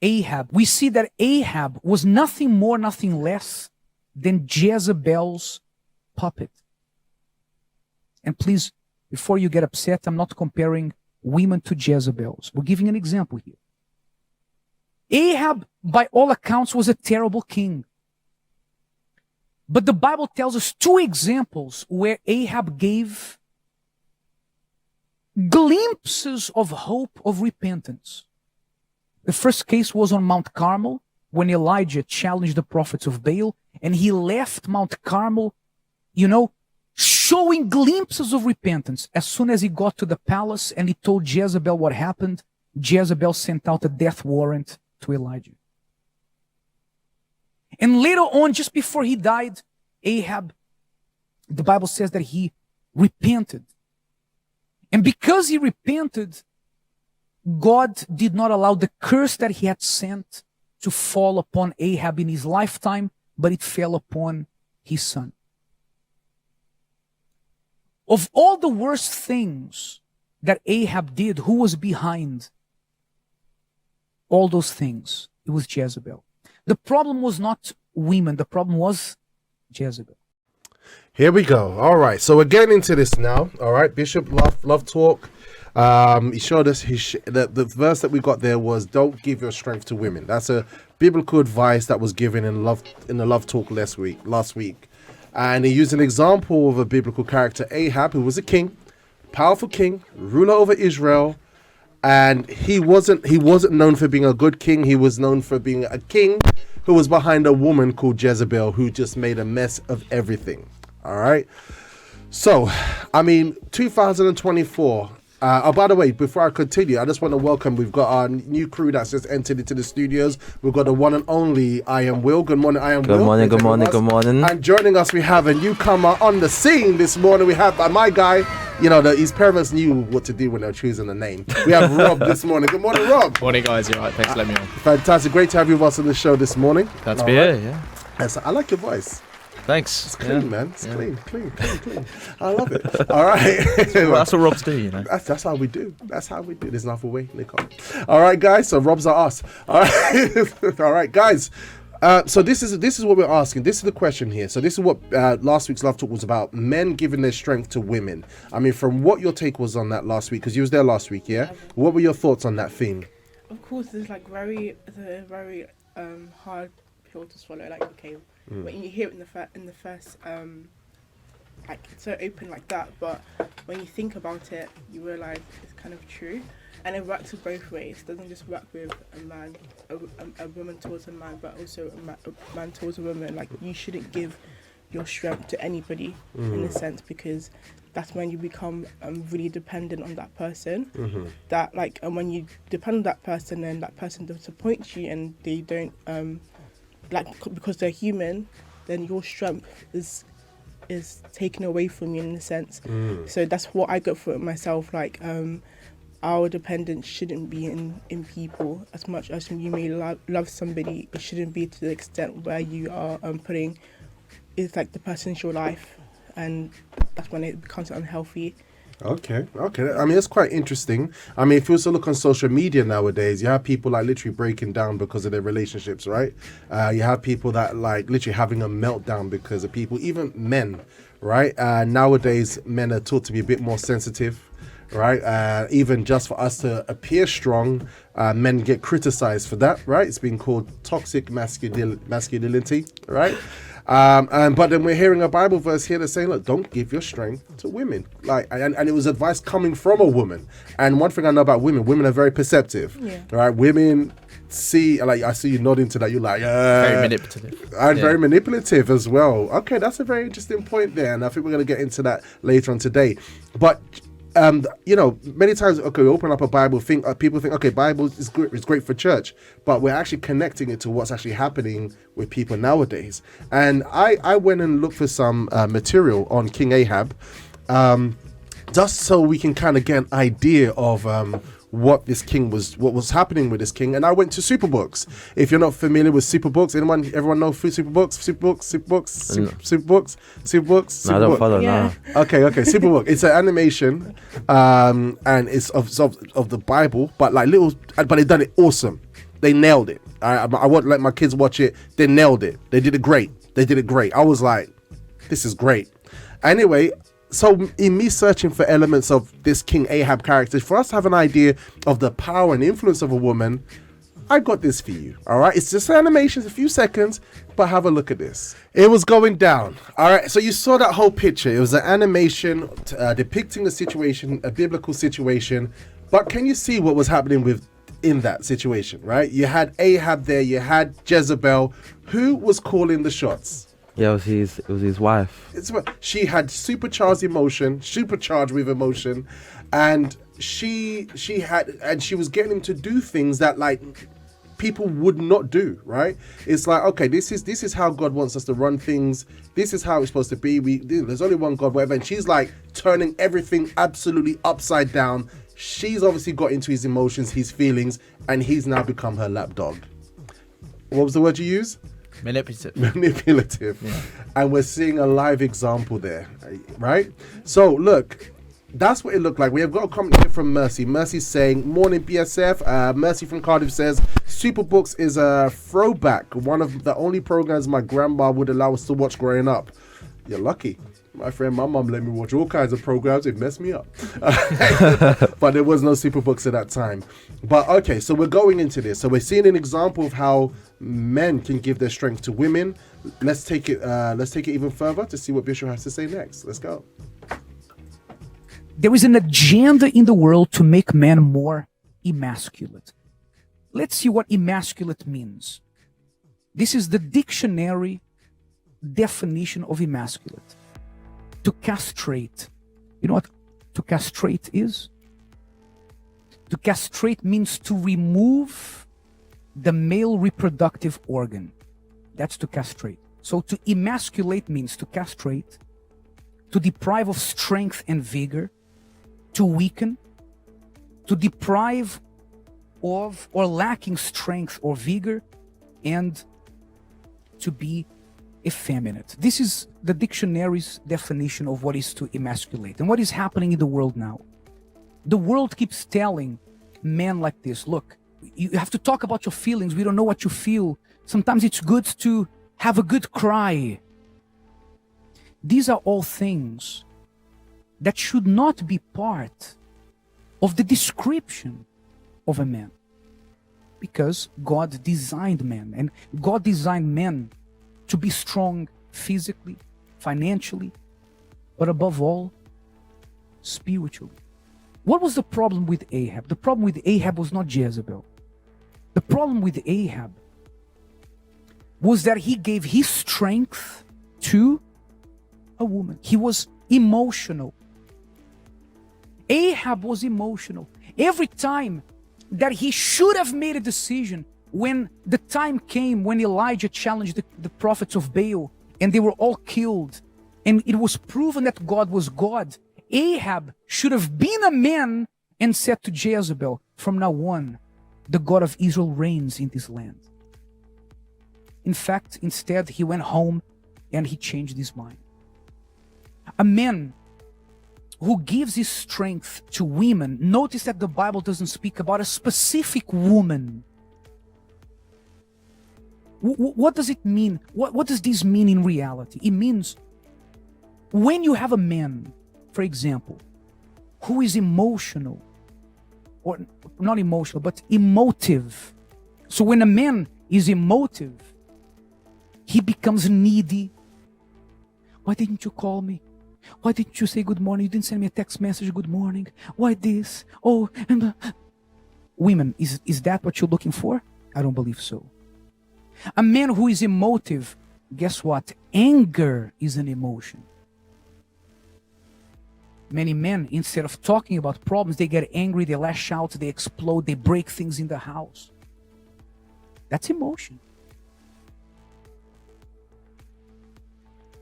F: Ahab, we see that Ahab was nothing more, nothing less than Jezebel's puppet. And please, before you get upset, I'm not comparing women to Jezebels. We're giving an example here. Ahab, by all accounts, was a terrible king. But the Bible tells us 2 examples where Ahab gave glimpses of hope, of repentance. The first case was on Mount Carmel, when Elijah challenged the prophets of Baal, and he left Mount Carmel, showing glimpses of repentance. As soon as he got to the palace and he told Jezebel what happened, Jezebel sent out a death warrant to Elijah. And later on, just before he died, Ahab, the Bible says that he repented. And because he repented, God did not allow the curse that he had sent to fall upon Ahab in his lifetime, but it fell upon his son. Of all the worst things that Ahab did, who was behind all those things? It was Jezebel. The problem was not women, the problem was Jezebel.
A: Here we go. All right, so we're getting into this now. All right, Bishop Love Talk. He showed us the verse that we got there was, "Don't give your strength to women." That's a biblical advice that was given in the Love Talk last week, and he used an example of a biblical character, Ahab, who was a king, powerful king, ruler over Israel, and he wasn't known for being a good king. He was known for being a king who was behind a woman called Jezebel, who just made a mess of everything. All right, so 2024. By the way, before I continue, I just want to welcome, we've got our new crew that's just entered into the studios. We've got the one and only I Am Will. Good morning, I Am Will.
G: Good morning.
A: And joining us, we have a newcomer on the scene this morning. We have my guy, his parents knew what to do when they were choosing the name. We have Rob this morning. Good morning, Rob.
H: Morning, guys. You're right. Thanks for letting me on.
A: Fantastic. Great to have you with us on the show this morning.
H: Glad to be here, yeah.
A: Yes, I like your voice.
H: Thanks.
A: It's clean, man. It's clean. I love it. All right.
H: That's what Robs do,
A: That's how we do. There's another way, Nicole. All right, guys. So Robs are us. All right. All right, guys. So this is what we're asking. This is the question here. So this is what last week's Love Talk was about: men giving their strength to women. From what your take was on that last week, because you was there last week, yeah? What were your thoughts on that theme?
E: Of course, it's a very hard pill to swallow. When you hear it in the first so open like that, but when you think about it, you realize it's kind of true, and it works with both ways. It doesn't just work with a man, a woman towards a man, but also a man towards a woman. You shouldn't give your strength to anybody in a sense, because that's when you become really dependent on that person. And when you depend on that person, then that person disappoints you, and they don't because they're human, then your strength is taken away from you in a sense. So that's what I got for it myself. Our dependence shouldn't be in people. As much as you may love somebody, it shouldn't be to the extent where you are putting the person's your life, and that's when it becomes unhealthy.
A: Okay. It's quite interesting. If you also look on social media nowadays, you have people literally breaking down because of their relationships, right? You have people that literally having a meltdown because of people, even men, right? Nowadays, men are taught to be a bit more sensitive, right? Even just for us to appear strong, men get criticized for that, right? It's been called toxic masculinity, right? But then we're hearing a Bible verse here that's saying, look, don't give your strength to women. And it was advice coming from a woman. And one thing I know about women are very perceptive. Yeah. Right? Women see, I see you nodding to that. You're
H: very manipulative.
A: And very manipulative as well. Okay, that's a very interesting point there. And I think we're going to get into that later on today. But many times, we open up a Bible, people think, okay, Bible is great, it's great for church, but we're actually connecting it to what's actually happening with people nowadays. And I went and looked for some material on King Ahab, just so we can kind of get an idea of what was happening with this king, and I went to Superbooks. If you're not familiar with Superbooks, everyone know Superbooks?
H: No, I don't follow.
C: Yeah.
H: No.
A: Okay, Superbook. It's an animation, and it's of the Bible, but they done it awesome. They nailed it. I want let my kids watch it. They nailed it. They did it great. I was like, this is great. Anyway, so in me searching for elements of this King Ahab character, for us to have an idea of the power and influence of a woman, I got this for you. All right, it's just an animation, it's a few seconds, but have a look at this. It was going down. All right, so you saw that whole picture. It was an animation depicting a situation, a biblical situation. But can you see what was happening in that situation? Right, you had Ahab there, you had Jezebel. Who was calling the shots?
H: Yeah, it was his wife.
A: She had supercharged with emotion, and she was getting him to do things that like people would not do. Right? It's like, okay, this is how God wants us to run things. This is how it's supposed to be. There's only one God, whatever. And she's like turning everything absolutely upside down. She's obviously got into his emotions, his feelings, and he's now become her lapdog. What was the word you used? Manipulative. Yeah. And we're seeing a live example there, right? So look, that's what it looked like. We have got a comment here from Mercy. Mercy's saying, morning BSF. Mercy from Cardiff says, Superbooks is a throwback, one of the only programs my grandma would allow us to watch growing up. You're lucky. My friend, my mum let me watch all kinds of programs. It messed me up. But there was no Superbooks at that time. But okay, so we're going into this. So we're seeing an example of how men can give their strength to women. Let's take it even further to see what Bishop has to say next. Let's go.
F: There is an agenda in the world to make men more emasculate. Let's see what emasculate means. This is the dictionary definition of emasculate. To castrate. You know what to castrate is? To castrate means to remove the male reproductive organ. That's to castrate. So to emasculate means to castrate, to deprive of strength and vigor, to weaken, to deprive of or lacking strength or vigor, and to be effeminate. This is the dictionary's definition of what is to emasculate. And what is happening in the world now? The world keeps telling men like this, look, you have to talk about your feelings. We don't know what you feel. Sometimes it's good to have a good cry. These are all things that should not be part of the description of a man. Because God designed men, and God designed men to be strong physically, financially, but above all, spiritually. What was the problem with Ahab? The problem with Ahab was not Jezebel. The problem with Ahab was that he gave his strength to a woman. He was emotional. Ahab was emotional. Every time that he should have made a decision, when the time came when Elijah challenged the prophets of Baal and they were all killed, and it was proven that God was God, Ahab should have been a man and said to Jezebel, from now on, the God of Israel reigns in this land. In fact, instead, he went home and he changed his mind. A man who gives his strength to women, notice that the Bible doesn't speak about a specific woman. What does it mean? What does this mean in reality? It means when you have a man, for example, who is emotional, or not emotional, but emotive. So when a man is emotive, he becomes needy. Why didn't you call me? Why didn't you say good morning? You didn't send me a text message, good morning. Why this? Oh, and women, is that what you're looking for? I don't believe so. A man who is emotive, guess what? Anger is an emotion. Many men, instead of talking about problems, they get angry, they lash out, they explode, they break things in the house. That's emotion.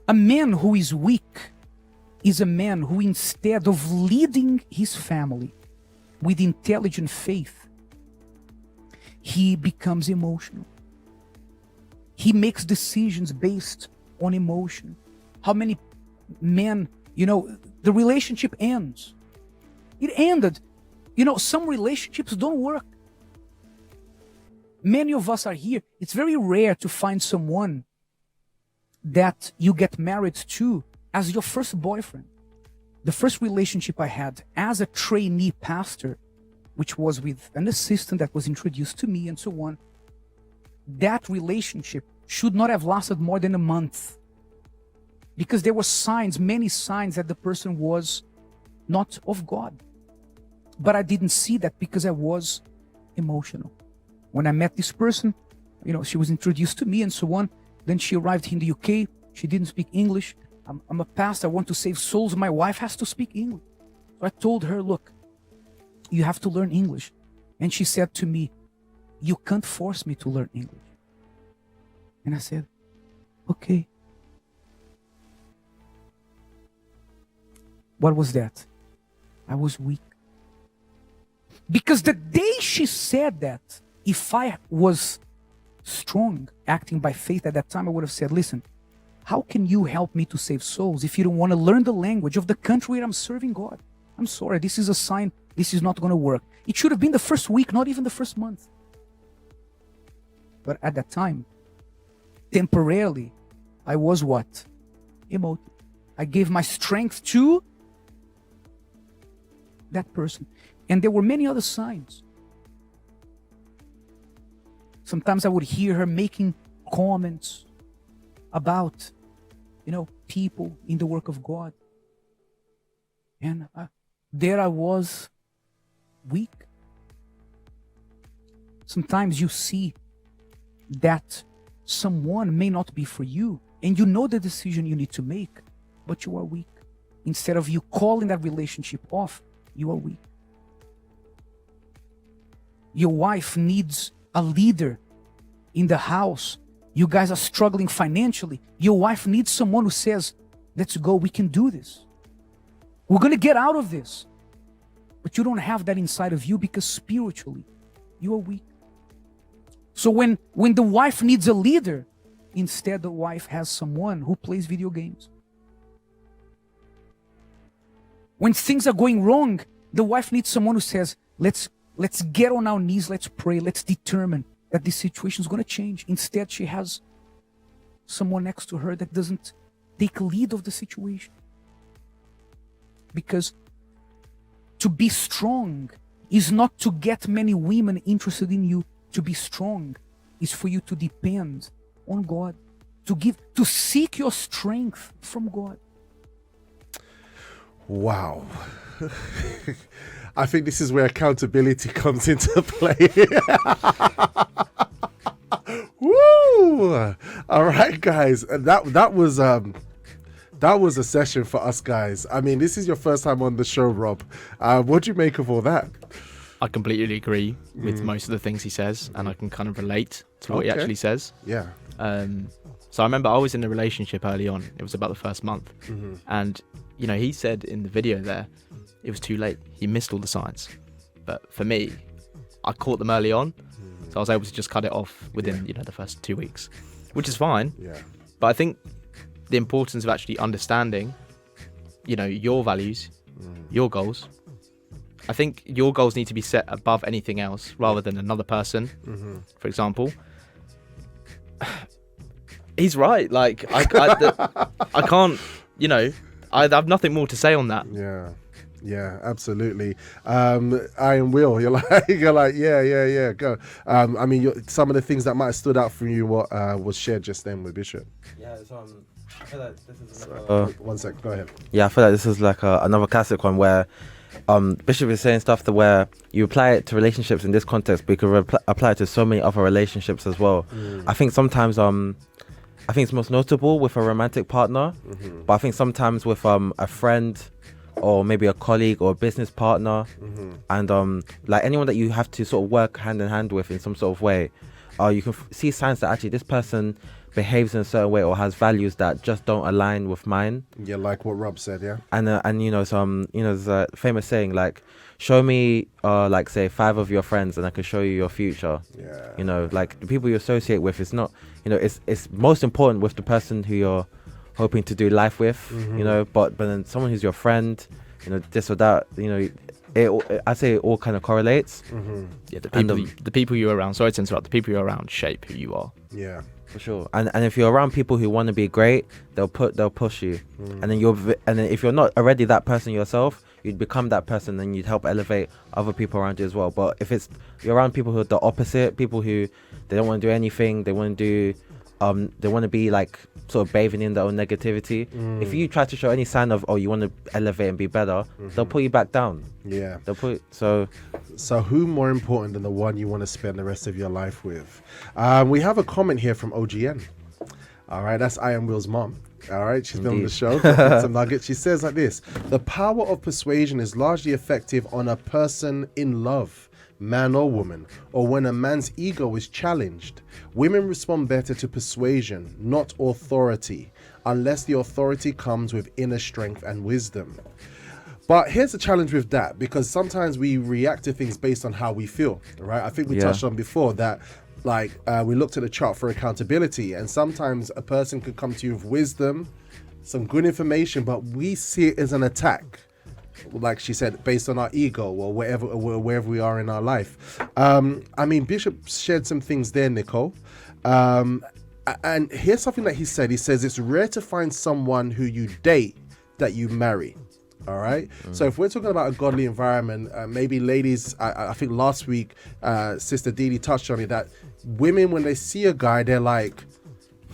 F: A man who is weak is a man who, instead of leading his family, with intelligent faith, he becomes emotional. He makes decisions based on emotion. How many men, the relationship ends. It ended. Some relationships don't work. Many of us are here. It's very rare to find someone that you get married to as your first boyfriend. The first relationship I had as a trainee pastor, which was with an assistant that was introduced to me and so on, that relationship should not have lasted more than a month, because there were signs, many signs, that the person was not of God. But I didn't see that because I was emotional. When I met this person, she was introduced to me and so on. Then she arrived in the UK. She didn't speak English. I'm a pastor. I want to save souls. My wife has to speak English. So I told her, look, you have to learn English. And she said to me, you can't force me to learn English. And I said, okay. What was that? I was weak. Because the day she said that, if I was strong, acting by faith at that time, I would have said, listen, how can you help me to save souls if you don't want to learn the language of the country where I'm serving God? I'm sorry, this is a sign this is not going to work. It should have been the first week, not even the first month. But at that time, temporarily, I was what? Emotive. I gave my strength to that person. And there were many other signs. Sometimes I would hear her making comments about, people in the work of God. And there I was, weak. Sometimes you see that someone may not be for you, and you know the decision you need to make, but you are weak. Instead of you calling that relationship off, you are weak. Your wife needs a leader in the house. You guys are struggling financially. Your wife needs someone who says, let's go, we can do this. We're going to get out of this. But you don't have that inside of you because spiritually, you are weak. So when the wife needs a leader, instead the wife has someone who plays video games. When things are going wrong, the wife needs someone who says, let's get on our knees, let's pray, let's determine that this situation is going to change. Instead, she has someone next to her that doesn't take lead of the situation. Because to be strong is not to get many women interested in you. To be strong is for you to depend on God, to seek your strength from God.
A: Wow. I think this is where accountability comes into play. Woo! All right, guys. That was a session for us, guys. I mean, this is your first time on the show, Rob. What do you make of all that?
G: I completely agree with most of the things he says, and I can kind of relate to what he actually says.
A: Yeah.
G: So I remember I was in a relationship early on. It was about the first month. And, he said in the video there, it was too late. He missed all the signs. But for me, I caught them early on. So I was able to just cut it off within, the first 2 weeks, which is fine.
A: Yeah.
G: But I think the importance of actually understanding, your values, your goals. I think your goals need to be set above anything else rather than another person, for example. He's right. Like, I can't, I have nothing more to say on that.
A: Yeah, absolutely. Iron Will, you're like, yeah, go. I mean, some of the things that might have stood out from you, what was shared just then with Bishop.
H: Yeah, so I feel like this is
A: 1 sec, go ahead.
H: Yeah, I feel like this is like another classic one where Bishop is saying stuff where you apply it to relationships in this context, but you could apply it to so many other relationships as well. I think sometimes I think it's most notable with a romantic partner, but I think sometimes with a friend or maybe a colleague or a business partner, and like anyone that you have to sort of work hand in hand with in some sort of way, you can see signs that actually this person behaves in a certain way or has values that just don't align with mine.
A: Yeah, like what Rob said, yeah.
H: And you know, there's a famous saying like, show me like say 5 of your friends and I can show you your future.
A: Yeah.
H: You know, like the people you associate with is not, you know, it's most important with the person who you're hoping to do life with, you know, but then someone who's your friend, you know, this or that, you know, I say it all kind of correlates.
G: Yeah, the people you're around. Sorry to interrupt. The people you're around shape who you are.
A: Yeah,
H: for sure. And if you're around people who want to be great, they'll push you. And then if you're not already that person yourself, you'd become that person, and you'd help elevate other people around you as well. But if you're around people who are the opposite, people who they don't want to do anything, they want to be like sort of bathing in their own negativity. If you try to show any sign of you want to elevate and be better, they'll pull you back down.
A: Yeah.
H: So
A: who more important than the one you want to spend the rest of your life with? We have a comment here from OGN. All right, that's I Am Will's mom. All right, she's been on the show. Some nuggets. She says like this: the power of persuasion is largely effective on a person in love, man or woman, or when a man's ego is challenged. Women respond better to persuasion, not authority, unless the authority comes with inner strength and wisdom. But here's the challenge with that, because sometimes we react to things based on how we feel, right? I think we touched on before that, like we looked at the chart for accountability, and sometimes a person could come to you with wisdom, some good information, but we see it as an attack. Like she said, based on our ego or wherever we are in our life. I mean, Bishop shared some things there, Nicole. And here's something that he said. He says it's rare to find someone who you date that you marry. All right. So if we're talking about a godly environment, maybe ladies, I think last week, Sister Dee touched on it, that women, when they see a guy, they're like,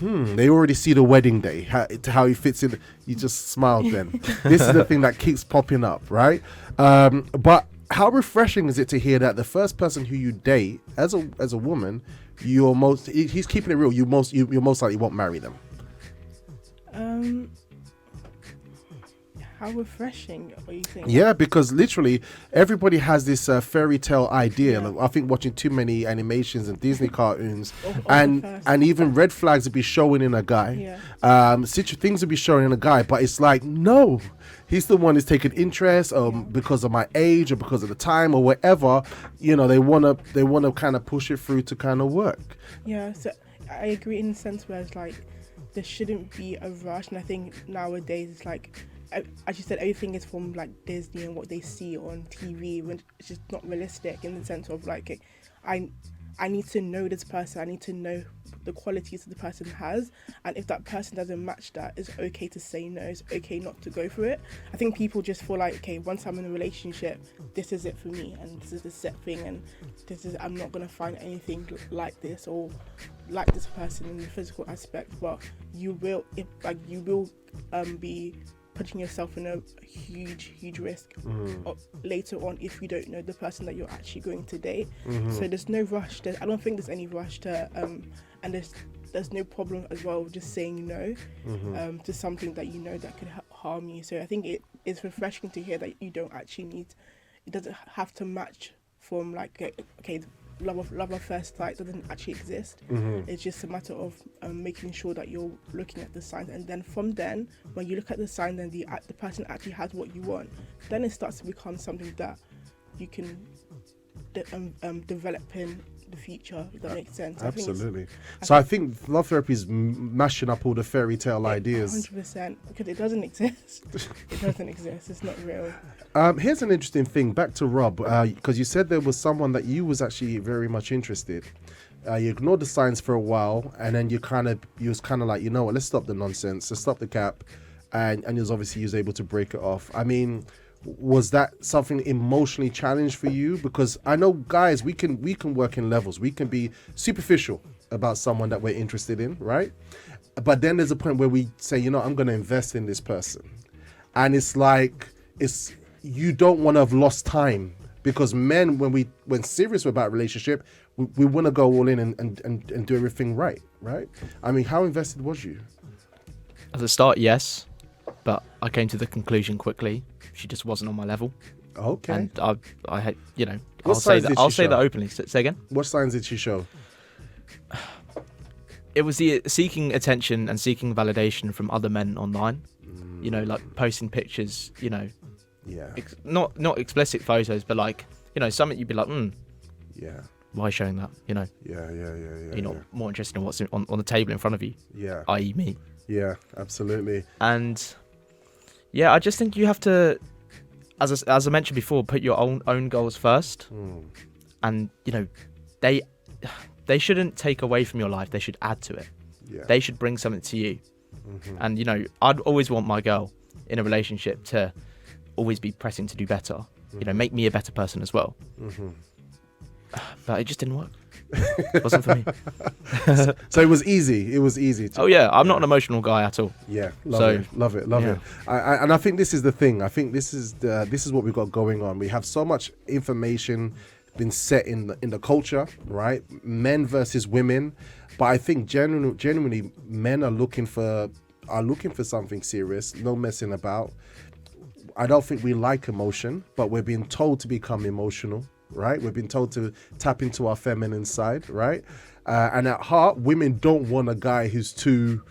A: they already see the wedding day, how he fits in. You just smiled then. This is the thing that keeps popping up, right? But how refreshing is it to hear that the first person who you date as a woman, he's keeping it real, you most likely won't marry them.
E: How refreshing, what you think?
A: Yeah, because literally everybody has this fairy tale idea. Like, I think watching too many animations and Disney cartoons, and even red flags would be showing in a guy. Things would be showing in a guy, but it's like, no, he's the one who's taking interest, because of my age or because of the time or whatever. You know, they wanna kind of push it through to kind of work.
E: Yeah, so I agree in the sense where it's like there shouldn't be a rush, and I think nowadays it's like, as you said, everything is from like Disney and what they see on TV, when it's just not realistic, in the sense of like, I need to know this person, I need to know the qualities the person has, and if that person doesn't match that, it's okay to say no, it's okay not to go for it. I think people just feel like, okay, once I'm in a relationship, this is it for me, and this is the set thing, and I'm not gonna find anything like this or like this person in the physical aspect, but you will be putting yourself in a huge risk later on if you don't know the person that you're actually going to date. So there's no rush. I don't think there's any rush to and there's no problem as well with just saying no to something that you know that could harm you. So I think it is refreshing to hear that you don't actually need, it doesn't have to match from like, okay, love at first sight doesn't actually exist. It's just a matter of making sure that you're looking at the signs, and then from then, when you look at the sign, then the person actually has what you want, then it starts to become something that you can develop in the future, if that makes sense.
A: Absolutely. I think love therapy is mashing up all the fairy tale ideas.
E: 100%, because it doesn't exist. It doesn't exist. It's not real.
A: Here's an interesting thing. Back to Rob, because you said there was someone that you was actually very much interested. You ignored the signs for a while, and then you was kind of like, you know what? Let's stop the nonsense. Let's stop the cap, and you was able to break it off. I mean, was that something emotionally challenged for you? Because I know guys, we can work in levels. We can be superficial about someone that we're interested in, right? But then there's a point where we say, you know, I'm going to invest in this person, and it's like, you don't want to have lost time, because men, when serious about relationship, we want to go all in and do everything right? I mean, how invested was you?
G: At the start, yes, but I came to the conclusion quickly she just wasn't on my level.
A: Okay.
G: And I had, you know,
A: I'll say that
G: openly. Say again.
A: What signs did she show?
G: it was the seeking attention and seeking validation from other men online. You know, like posting pictures. You know, not explicit photos, but like, you know, something you'd be like,
A: yeah.
G: Why showing that? You know.
A: Yeah.
G: You're not more interested in what's on the table in front of you.
A: Yeah.
G: I.e. me.
A: Yeah, absolutely.
G: And yeah, I just think you have to, as I mentioned before, put your own goals first. And you know, they shouldn't take away from your life. They should add to it.
A: Yeah.
G: They should bring something to you. And you know, I'd always want my girl in a relationship to always be pressing to do better. You know, make me a better person as well. But it just didn't work. It wasn't for me.
A: So it was easy. It was easy.
G: Oh yeah, I'm not an emotional guy at all.
A: Yeah, love it. And I think this is the thing. I think this is what we've got going on. We have so much information been set in the culture, right? Men versus women, but I think genuinely men are looking for something serious. No messing about. I don't think we like emotion, but we're being told to become emotional. Right, we've been told to tap into our feminine side, right? And at heart, women don't want a guy who's too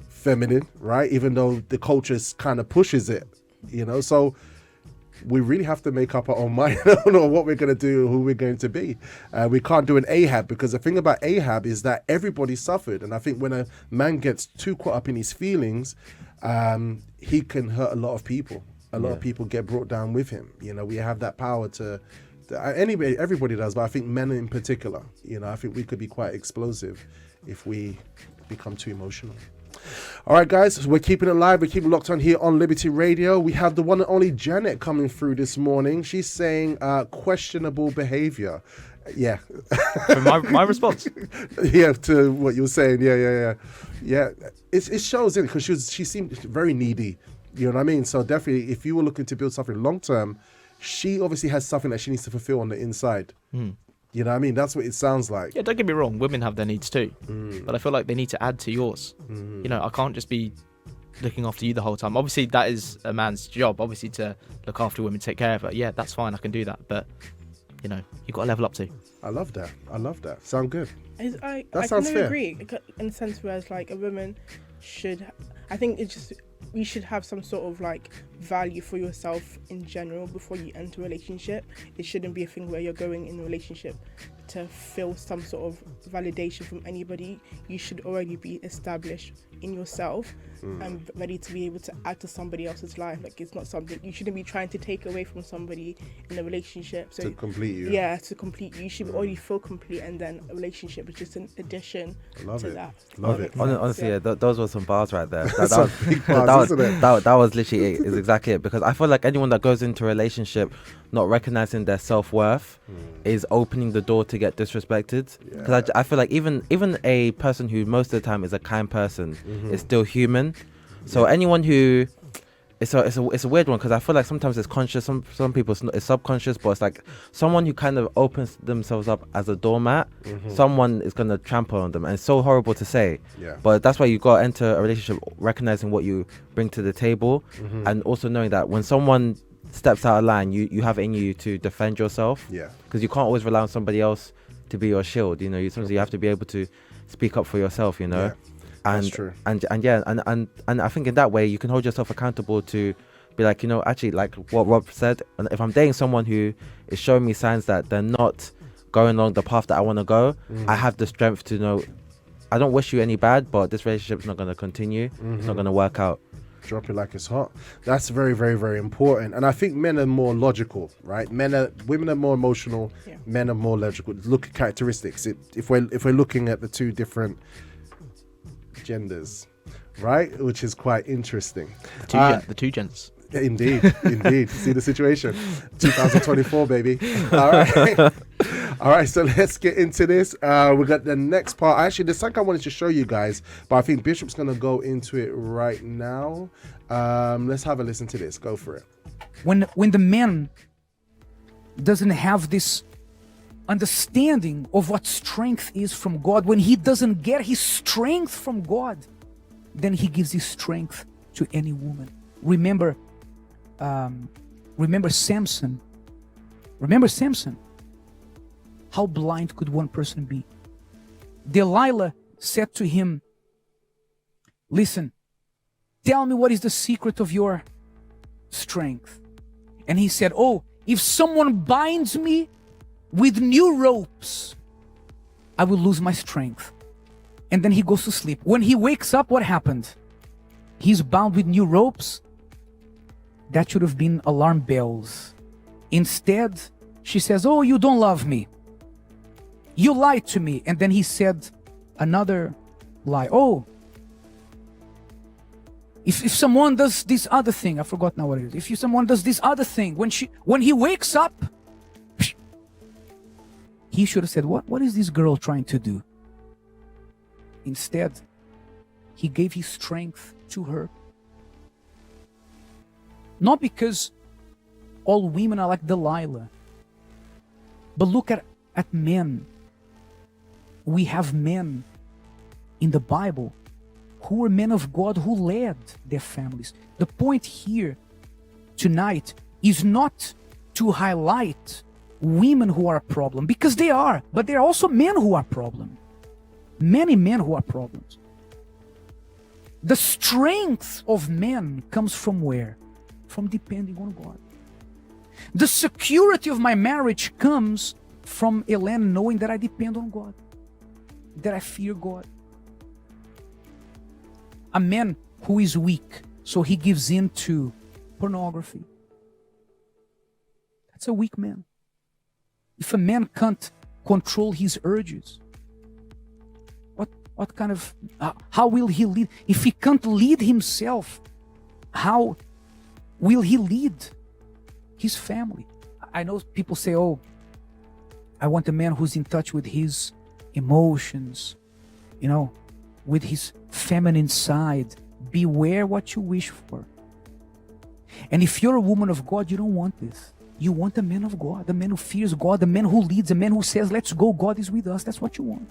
A: feminine, right? Even though the culture kind of pushes it, you know. So we really have to make up our own mind on what we're going to do, who we're going to be. We can't do an Ahab, because the thing about Ahab is that everybody suffered, and I think when a man gets too caught up in his feelings, he can hurt a lot of people. A lot of people get brought down with him. You know, we have that power to. Anybody, everybody does, but I think men in particular, you know, I think we could be quite explosive if we become too emotional. All right, guys, so we're keeping it live. We're keeping locked on here on Liberty Radio. We have the one and only Janet coming through this morning. She's saying questionable behavior. Yeah.
G: my response.
A: Yeah, to what you were saying. Yeah. It shows in, because she seemed very needy. You know what I mean? So definitely, if you were looking to build something long term, she obviously has something that she needs to fulfill on the inside. You know what I mean? That's what it sounds like.
G: Yeah, don't get me wrong. Women have their needs too. But I feel like they need to add to yours. You know, I can't just be looking after you the whole time. Obviously, that is a man's job, obviously, to look after women, take care of her. Yeah, that's fine. I can do that. But, you know, you've got to level up too.
A: I love that. Sound good.
E: I
A: sounds
E: kind of
A: fair.
E: agree in the sense where it's like a woman should. I think it's just you should have some sort of like value for yourself in general before you enter a relationship. It shouldn't be a thing where you're going in a relationship to feel some sort of validation from anybody. You should already be established in yourself and ready to be able to add to somebody else's life. Like, it's not something you shouldn't be trying to take away from somebody in a relationship. So
A: to complete you.
E: Yeah, to complete you. You should already feel complete, and then a relationship is just an addition to that.
A: Love it.
H: Honestly, yeah, those were some bars right there.
A: Some big bars, isn't it?
H: That was literally it. Is exactly it. Because I feel like anyone that goes into a relationship not recognizing their self-worth is opening the door to get disrespected. Because I feel like even a person who most of the time is a kind person is still human. So anyone who it's a weird one, because I feel like sometimes it's conscious, some people it's subconscious, but it's like someone who kind of opens themselves up as a doormat, someone is gonna trample on them, and it's so horrible to say. But that's why you gotta enter a relationship recognizing what you bring to the table, and also knowing that when someone steps out of line, you have it in you to defend yourself. Because you can't always rely on somebody else to be your shield. You know, sometimes you have to be able to speak up for yourself. You know.
A: That's true.
H: And I think in that way you can hold yourself accountable to be like, you know, actually, like what Rob said, if I'm dating someone who is showing me signs that they're not going along the path that I want to go, I have the strength to know I don't wish you any bad, but this relationship's not going to continue. It's not going to work out.
A: Drop it like it's hot. That's very, very, very important. And I think men are more logical, right? Women are more emotional. Men are more logical. Look at characteristics. If we're looking at the two different genders, right, which is quite interesting.
G: The two genders.
A: Indeed. See the situation. 2024, baby. All right, so let's get into this. We got the next part. Actually, the second I wanted to show you guys, but I think Bishop's gonna go into it right now. Let's have a listen to this. Go for it.
F: When the man doesn't have this understanding of what strength is from God, when he doesn't get his strength from God, then he gives his strength to any woman. Remember Samson. How blind could one person be? Delilah said to him, listen, tell me what is the secret of your strength. And he said, oh, if someone binds me with new ropes, I will lose my strength. And then he goes to sleep. When he wakes up, what happened? He's bound with new ropes. That should have been alarm bells. Instead, she says, oh, you don't love me. You lied to me. And then he said another lie. Oh, if someone does this other thing, I forgot now what it is. If someone does this other thing, when he wakes up, he should have said, what is this girl trying to do? Instead, he gave his strength to her. Not because all women are like Delilah, but look at men. We have men in the Bible who were men of God who led their families. The point here tonight is not to highlight women who are a problem, because they are, but there are also men who are a problem. Many men who are problems. The strength of men comes from where? From depending on God. The security of my marriage comes from Elaine knowing that I depend on God, that I fear God. A man who is weak, so he gives in to pornography. That's a weak man. If a man can't control his urges, what kind of, how will he lead? If he can't lead himself, how will he lead his family? I know people say, oh, I want a man who's in touch with his emotions, with his feminine side. Beware what you wish for. And if you're a woman of God, you don't want this. You want a man of God, a man who fears God, a man who leads, a man who says, let's go, God is with us. That's what you want.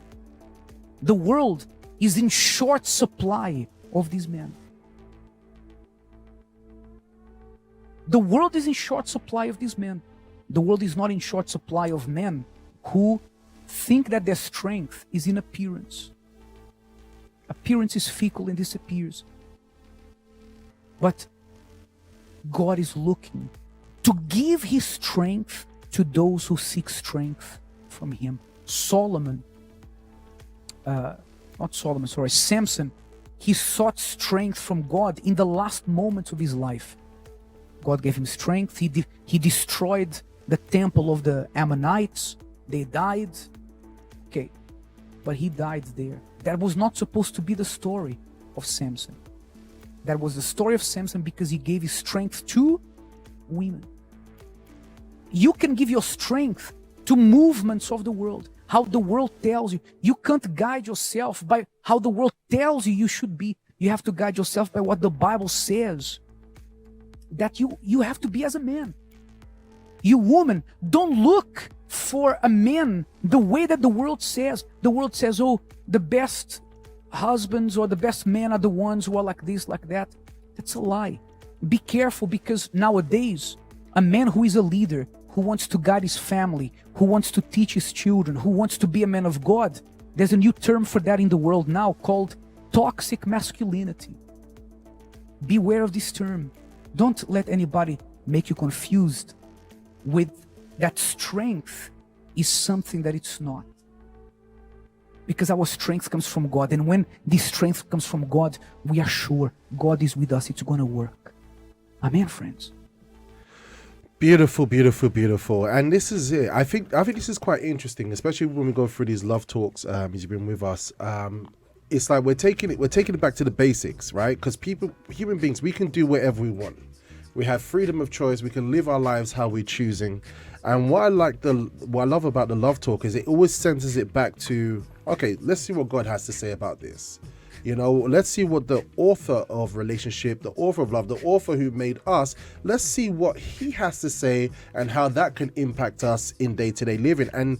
F: The world is in short supply of these men. The world is in short supply of these men. The world is not in short supply of men who think that their strength is in appearance. Appearance is fickle and disappears. But God is looking to give his strength to those who seek strength from him. Samson, he sought strength from God in the last moments of his life. God gave him strength. He destroyed the temple of the Ammonites. They died. Okay, but he died there. That was not supposed to be the story of Samson. That was the story of Samson because he gave his strength to women. You can give your strength to movements of the world, how the world tells you. You can't guide yourself by how the world tells you should be. You have to guide yourself by what the Bible says that you have to be as a man. You woman, don't look for a man the way that the world says. The world says, oh, the best husbands or the best men are the ones who are like this, like that. That's a lie. Be careful, because nowadays, a man who is a leader, who wants to guide his family, who wants to teach his children, who wants to be a man of God, there's a new term for that in the world now called toxic masculinity. Beware of this term. Don't let anybody make you confused with that strength is something that it's not. Because our strength comes from God. And when this strength comes from God, we are sure God is with us. It's going to work. Amen, friends.
A: Beautiful, beautiful, beautiful. And this is it. I think this is quite interesting, especially when we go through these love talks, as you've been with us. It's like we're taking it back to the basics, right? Because human beings, we can do whatever we want. We have freedom of choice. We can live our lives how we're choosing. And what I love about the love talk is it always centers it back to, okay, let's see what God has to say about this. Let's see what the author of relationship, the author of love, the author who made us, let's see what he has to say and how that can impact us in day-to-day living. And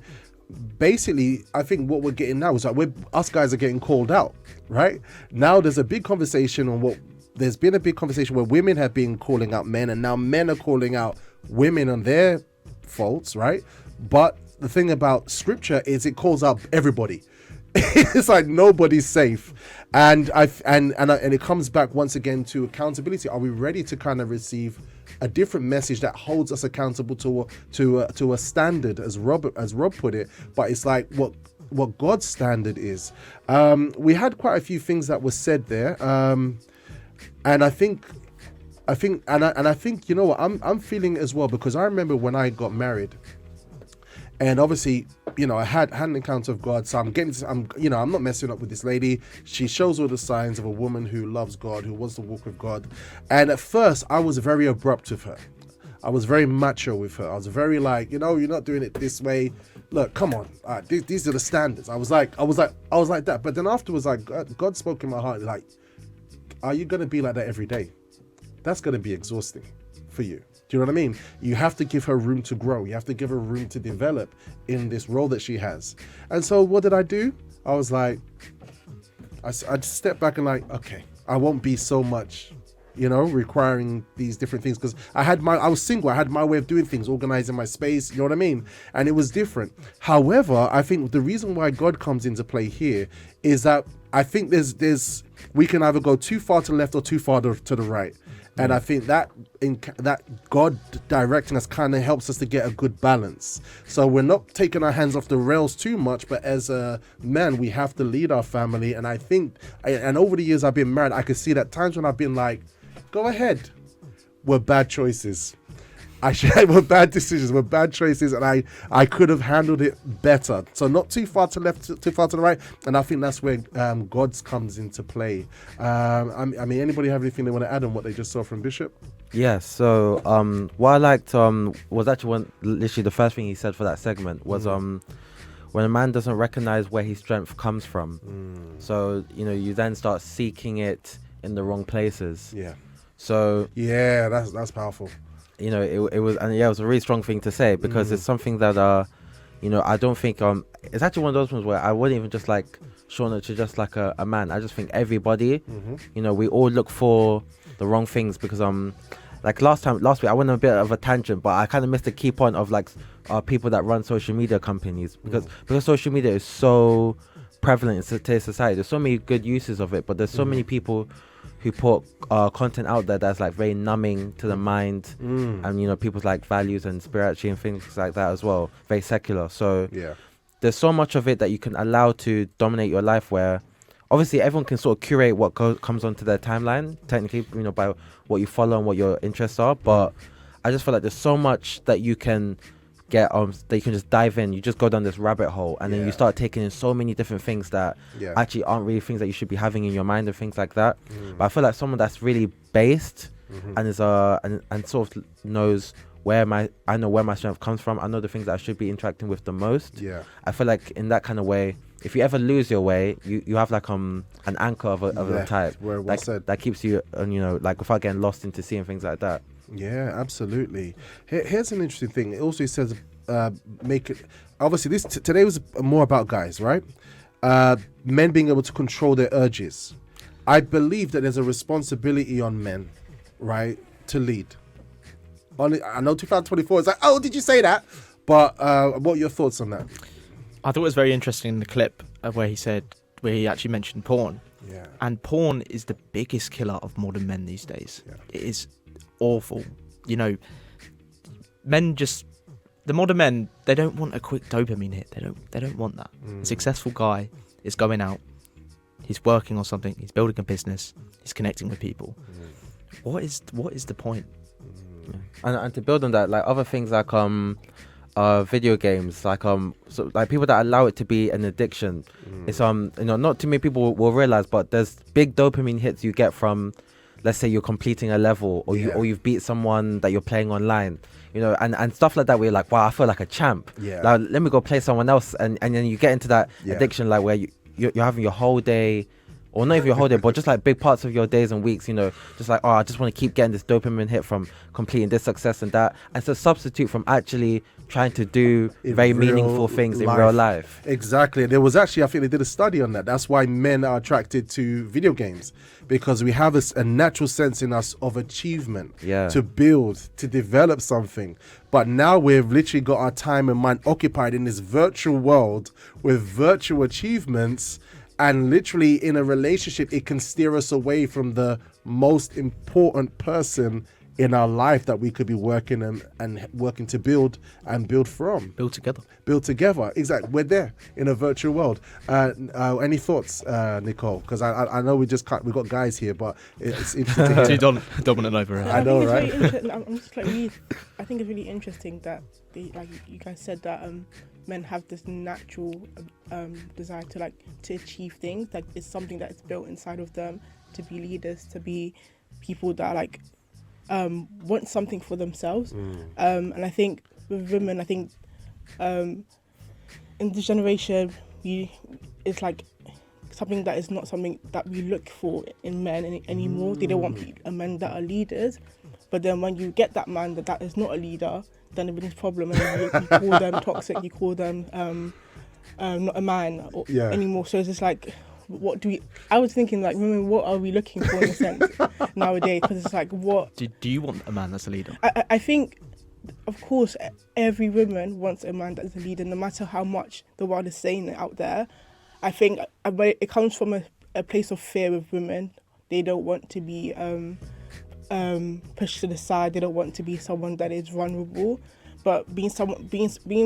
A: basically, I think what we're getting now is like us guys are getting called out, right? Now there's a big conversation on there's been a big conversation where women have been calling out men, and now men are calling out women on their faults, right? But the thing about scripture is it calls out everybody. It's like nobody's safe, and it comes back once again to accountability. Are we ready to kind of receive a different message that holds us accountable to a standard, as Rob put it? But it's like what God's standard is. We had quite a few things that were said there, and I think you know what I'm feeling as well, because I remember when I got married. And obviously, you know, I had an encounter of God, so I'm not messing up with this lady. She shows all the signs of a woman who loves God, who wants to walk with God. And at first, I was very abrupt with her. I was very macho with her. I was very like, you know, you're not doing it this way. Look, come on, these are the standards. I was like that. But then afterwards, like God spoke in my heart, like, are you gonna be like that every day? That's gonna be exhausting for you. Do you know what I mean? You have to give her room to grow. You have to give her room to develop in this role that she has. And so what did I do? I was like, I just stepped back and like, okay, I won't be so much, you know, requiring these different things, because I was single. I had my way of doing things, organizing my space, you know what I mean? And it was different. However, I think the reason why God comes into play here is that I think we can either go too far to the left or too far to the right. And I think that God directing us kind of helps us to get a good balance. So we're not taking our hands off the rails too much, but as a man, we have to lead our family. And I think, and over the years I've been married, I could see that times when I've been like, go ahead, were bad choices. Were bad decisions, were bad choices, and I could have handled it better. So not too far to the left, too far to the right, and I think that's where God's comes into play. I mean, anybody have anything they want to add on what they just saw from Bishop?
H: Yeah. So what I liked was actually literally the first thing he said for that segment was when a man doesn't recognize where his strength comes from. So you know, you then start seeking it in the wrong places. Yeah. So
A: yeah, that's powerful.
H: You know, it was a really strong thing to say, because it's something that you know, I don't think it's actually one of those ones where I wouldn't even just like Shauna to just like a man. I just think everybody, you know, we all look for the wrong things, because like last week I went on a bit of a tangent, but I kind of missed the key point of like people that run social media companies, because social media is so prevalent in today's society. There's so many good uses of it, but there's so many people who put content out there that's like very numbing to the mind, and you know, people's like values and spirituality and things like that as well, very secular. So there's so much of it that you can allow to dominate your life, where obviously everyone can sort of curate what comes onto their timeline, technically, you know, by what you follow and what your interests are. But I just feel like there's so much that you can get that you can just dive in. You just go down this rabbit hole, and then you start taking in so many different things that actually aren't really things that you should be having in your mind and things like that. But I feel like someone that's really based and is and sort of knows I know where my strength comes from. I know the things that I should be interacting with the most. I feel like in that kind of way, if you ever lose your way, you have like an anchor of a type that keeps you, you know, like without getting lost into seeing things like that.
A: Yeah, absolutely. Here's an interesting thing. It also says make it. Obviously, today was more about guys, right? Men being able to control their urges. I believe that there's a responsibility on men, right, to lead. I know 2024 is like, oh, did you say that? But what are your thoughts on that?
G: I thought it was very interesting in the clip of where he actually mentioned porn.
A: Yeah.
G: And porn is the biggest killer of modern men these days. Yeah. It is awful. You know, the modern men, they don't want a quick dopamine hit. They don't want that. A successful guy is going out, he's working on something, he's building a business, he's connecting with people. What is the point?
H: And to build on that, like other things like video games, like so like people that allow it to be an addiction. It's you know, not too many people will realize, but there's big dopamine hits you get from, let's say you're completing a level, or you've beat someone that you're playing online, you know, and stuff like that, where you're like, wow, I feel like a champ. Like, let me go play someone else, and then you get into that addiction, like where you're having your whole day or not even your whole day, but just like big parts of your days and weeks, you know, just like, oh, I just want to keep getting this dopamine hit from completing this success and that. And it's a substitute from actually trying to do very meaningful things in real life.
A: Exactly. There was actually, I think they did a study on that. That's why men are attracted to video games, because we have a natural sense in us of achievement, to build, to develop something. But now we've literally got our time and mind occupied in this virtual world with virtual achievements. And literally in a relationship, it can steer us away from the most important person in our life that we could be working and working to build and build from.
G: Build together.
A: Build together. Exactly. We're there in a virtual world. Any thoughts, Nicole? Because I know we got guys here, but it's interesting to hear.
G: Too dominant over here.
A: I know, right?
E: I'm just like, I think it's really interesting that like you guys said that men have this natural desire to achieve things. Like it's something that is built inside of them to be leaders, to be people that like want something for themselves. And I think with women, I think in this generation, it's like something that is not something that we look for in men anymore. They don't want men that are leaders. But then when you get that man that is not a leader, then it becomes a problem, and then you call them toxic, you call them not a man anymore. So it's just like, I was thinking like, women, what are we looking for in a sense nowadays? Because it's like, what
G: do you want a man that's a leader?
E: I think, of course, every woman wants a man that's a leader, no matter how much the world is saying it out there. I think it comes from a place of fear with women. They don't want to be pushed to the side. They don't want to be someone that is vulnerable. But being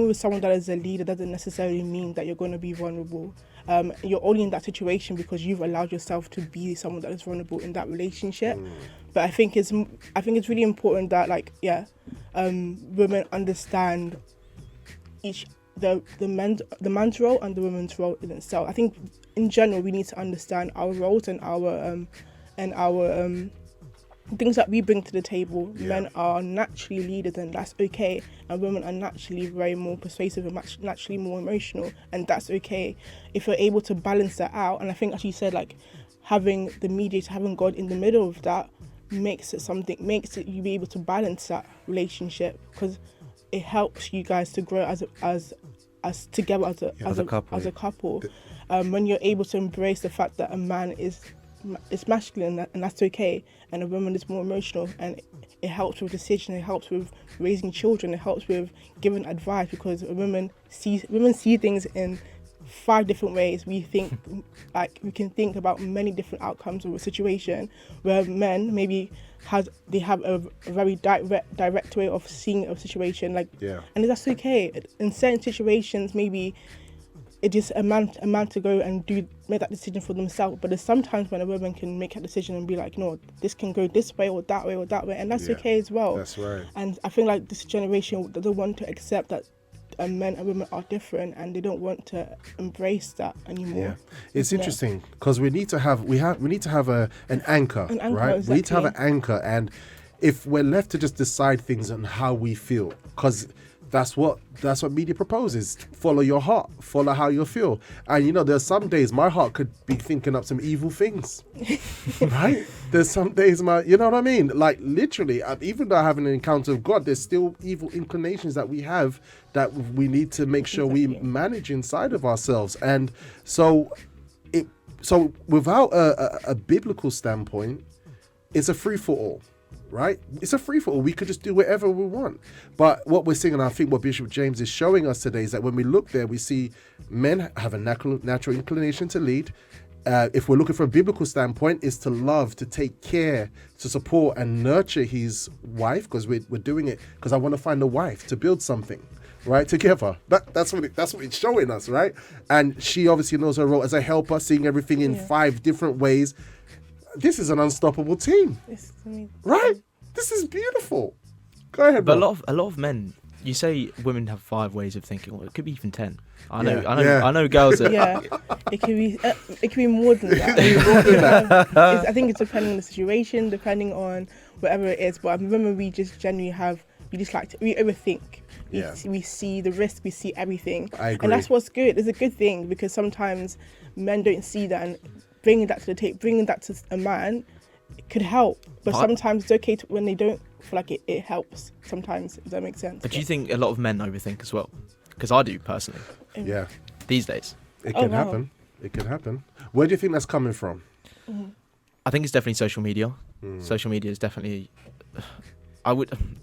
E: with someone that is a leader doesn't necessarily mean that you're going to be vulnerable. You're only in that situation because you've allowed yourself to be someone that is vulnerable in that relationship. But I think it's really important that women understand the man's role and the woman's role in itself. I think in general we need to understand our roles and our things that we bring to the table. Men are naturally leaders, and that's okay, and women are naturally very more persuasive and naturally more emotional, and that's okay if you're able to balance that out. And I think, as you said, like having the mediator, having God in the middle of that makes it you be able to balance that relationship, because it helps you guys to grow as together as a couple. When you're able to embrace the fact that a man is masculine, and that's okay, and a woman is more emotional, and it helps with decision, it helps with raising children, it helps with giving advice, because women see things in 5 different ways. We can think about many different outcomes of a situation, where men maybe have a very direct way of seeing a situation, and that's okay. In certain situations, maybe it is a man to go and make that decision for themselves. But there's sometimes when a woman can make that decision and be like, no, this can go this way or that way or that way, and that's okay as well.
A: That's right.
E: And I think like this generation doesn't want to accept that men and women are different, and they don't want to embrace that anymore.
A: Yeah, it's interesting because we need to have an anchor, right?
E: Exactly.
A: We need to have an anchor, and if we're left to just decide things on how we feel, because that's what media proposes. Follow your heart, follow how you feel. And there's some days my heart could be thinking up some evil things, right? There's some days you know what I mean? Like literally, even though I have an encounter with God, there's still evil inclinations that we have that we need to make sure we manage inside of ourselves. And so without a biblical standpoint, it's a free for all. Right? It's a free for all. We could just do whatever we want. But what we're seeing, and I think what Bishop James is showing us today, is that when we look there, we see men have a natural inclination to lead. If we're looking from a biblical standpoint, is to love, to take care, to support and nurture his wife, because we're doing it because I want to find a wife to build something, right, together. That's what it's showing us, right? And she obviously knows her role as a helper, seeing everything in 5 different ways. This is an unstoppable team, right? This is beautiful. Go ahead,
G: but
A: bro.
G: a lot of men. You say women have 5 ways of thinking. Well, it could be even 10. I know girls that.
E: Yeah, it could be more than that. I think it's depending on the situation, depending on whatever it is. But I remember we overthink. We see the risk, we see everything.
A: I agree.
E: And that's what's good. It's a good thing, because sometimes men don't see that, and bringing that to the table, bringing that to a man, it could help. But sometimes it's okay when they don't feel like it helps. Sometimes, does that make sense?
G: But do you think a lot of men overthink as well? Because I do personally.
A: Yeah.
G: These days.
A: It can happen. It can happen. Where do you think that's coming from?
G: I think it's definitely social media. Social media is definitely...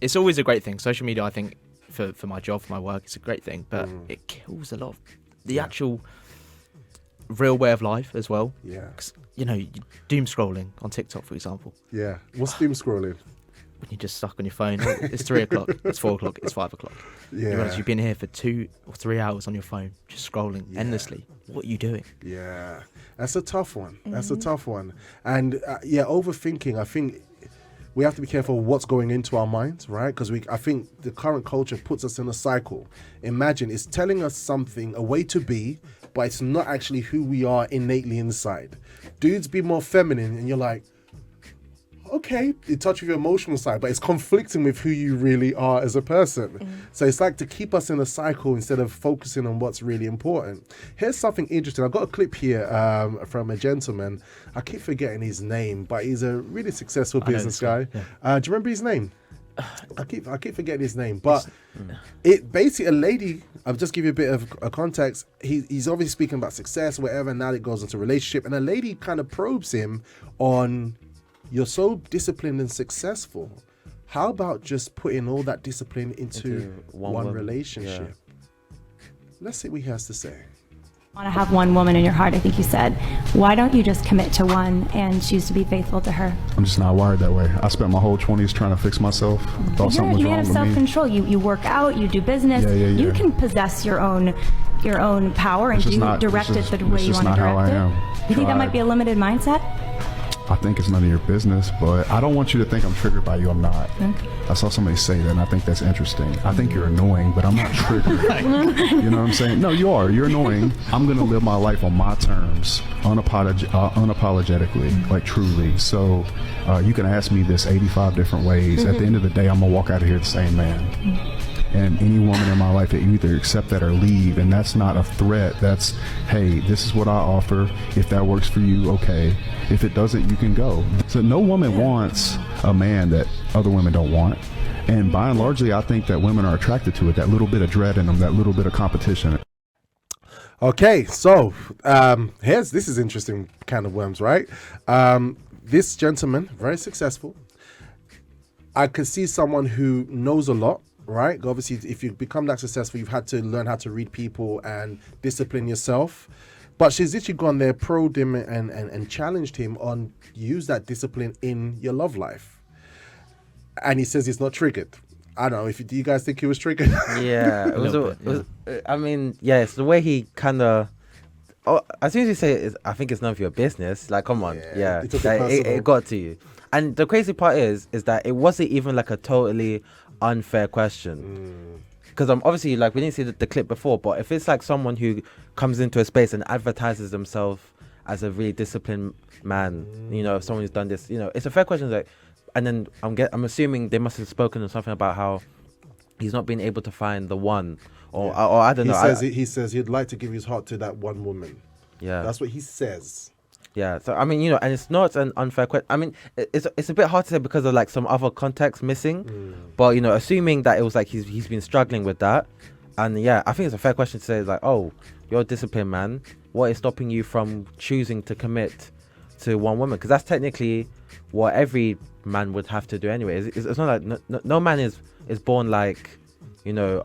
G: It's always a great thing. Social media, I think, for my job, for my work, it's a great thing. But it kills a lot of the actual real way of life as well.
A: Yeah.
G: You know, doom scrolling on TikTok, for example.
A: Yeah. What's doom scrolling?
G: When you're just stuck on your phone. It's 3 o'clock, it's 4 o'clock, it's 5 o'clock.
A: Yeah.
G: You realize you've been here for 2 or 3 hours on your phone, just scrolling endlessly. What are you doing?
A: Yeah. That's a tough one. That's a tough one. And overthinking, I think we have to be careful what's going into our minds, right? Because I think the current culture puts us in a cycle. Imagine it's telling us something, a way to be, but it's not actually who we are innately inside. Dudes be more feminine, and you're like, okay, it touches your emotional side, but it's conflicting with who you really are as a person. So it's like to keep us in a cycle instead of focusing on what's really important. Here's something interesting. I've got a clip here from a gentleman. I keep forgetting his name, but he's a really successful business guy. Yeah. Do you remember his name? I keep forgetting his name, but it basically a lady. I'll just give you a bit of a context. He's obviously speaking about success, whatever. And now it goes into relationship, and a lady kind of probes him on, you're so disciplined and successful. How about just putting all that discipline into one relationship? Yeah. Let's see what he has to say.
I: Want to have one woman in your heart, I think you said. Why don't you just commit to one and choose to be faithful to her?
J: I'm just not wired that way. I spent my whole 20s trying to fix myself. Thought something was wrong with me.
I: You're a man of self-control. You work out, you do business. You can possess your own power and direct it the way you want to direct it. You think that might be a limited mindset?
J: I think it's none of your business, but I don't want you to think I'm triggered by you. I'm not. Okay. I saw somebody say that, and I think that's interesting. I think you're annoying, but I'm not triggered. You know what I'm saying? No, you are. You're annoying. I'm going to live my life on my terms, unapologetically, like truly. So you can ask me this 85 different ways. At the end of the day, I'm going to walk out of here the same man. And any woman in my life, that you either accept that or leave. And that's not a threat. That's, hey, this is what I offer. If that works for you, okay. If it doesn't, you can go. So no woman wants a man that other women don't want. And by and largely, I think that women are attracted to it. That little bit of dread in them, that little bit of competition.
A: Okay, so this is interesting kind of worms, right? This gentleman, very successful. I could see someone who knows a lot. Right? Obviously, if you become that successful, you've had to learn how to read people and discipline yourself. But she's literally gone there, probed him and challenged him on use that discipline in your love life. And he says he's not triggered. I don't know. Do you guys think he was triggered?
H: Yeah. I mean, it's the way he kind of... as soon as you say it, I think it's none of your business. Like, come on. Yeah. It got to you. And the crazy part is that it wasn't even like a totally unfair question, because obviously, like, we didn't see the clip before, but if it's like someone who comes into a space and advertises themselves as a really disciplined man, you know, if someone who's done this, you know, it's a fair question. Like, and then I'm assuming they must have spoken or something about how he's not been able to find the one, or I don't know.
A: He says he'd like to give his heart to that one woman.
H: Yeah,
A: that's what he says.
H: Yeah, so I mean, you know, and it's not an unfair question. I mean, it's a bit hard to say because of like some other context missing, but you know, assuming that it was like he's been struggling with that, and yeah, I think it's a fair question to say like, oh, you're a disciplined man. What is stopping you from choosing to commit to one woman? Because that's technically what every man would have to do anyway. It's not like no man is born like, you know,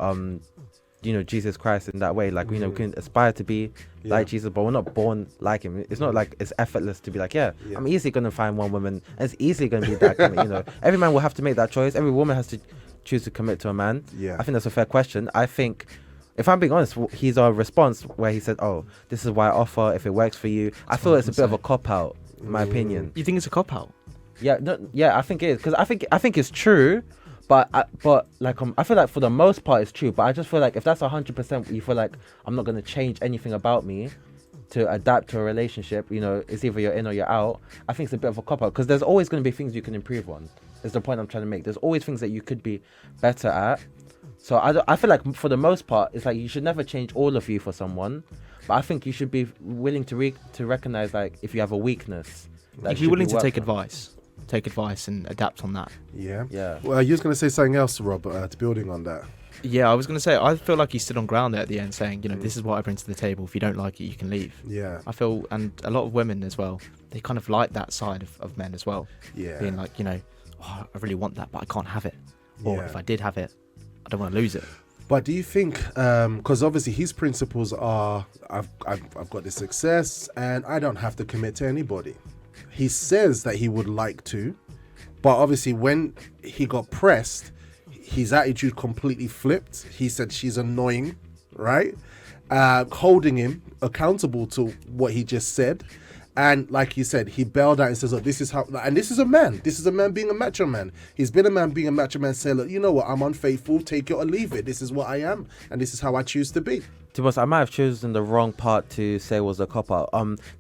H: Jesus Christ in that way. Like, you know, we can aspire to be like Jesus, but we're not born like him. It's not like it's effortless to be like, I'm easily going to find one woman, and it's easily going to be that kind of, you know, every man will have to make that choice. Every woman has to choose to commit to a man. Yeah. I think that's a fair question. I think, if I'm being honest, his response where he said, oh, this is why I offer, if it works for you, I feel it's a bit of a cop-out, in my opinion.
G: You think it's a cop-out?
H: Yeah, I think it is, because I think it's true. But like I feel like for the most part it's true. But I just feel like if that's 100%, you feel like I'm not going to change anything about me to adapt to a relationship. You know, it's either you're in or you're out. I think it's a bit of a cop out, because there's always going to be things you can improve on. Is the point I'm trying to make. There's always things that you could be better at. So I feel like for the most part, it's like you should never change all of you for someone, but I think you should be willing to recognize like if you have a weakness.
G: If you're willing to take advice and adapt on that.
A: Yeah. Well, you was going to say something else, Rob, building on that.
G: Yeah, I was going to say, I feel like he stood on ground there at the end saying, this is what I bring to the table. If you don't like it, you can leave.
A: Yeah.
G: I feel, and a lot of women as well, they kind of like that side of men as well.
A: Yeah.
G: Being like, I really want that, but I can't have it. Or if I did have it, I don't want to lose it.
A: But do you think, because obviously his principles are, I've got this success and I don't have to commit to anybody. He says that he would like to, but obviously when he got pressed, his attitude completely flipped. He said she's annoying, right? Holding him accountable to what he just said. And like you said, he bailed out and says, "Oh, this is how," and this is a man. This is a man being a macho man. He's been a man being a macho man saying, "Look, you know what? I'm unfaithful. Take it or leave it. This is what I am. And this is how I choose to be."
H: To be honest, I might have chosen the wrong part to say was a cop-out.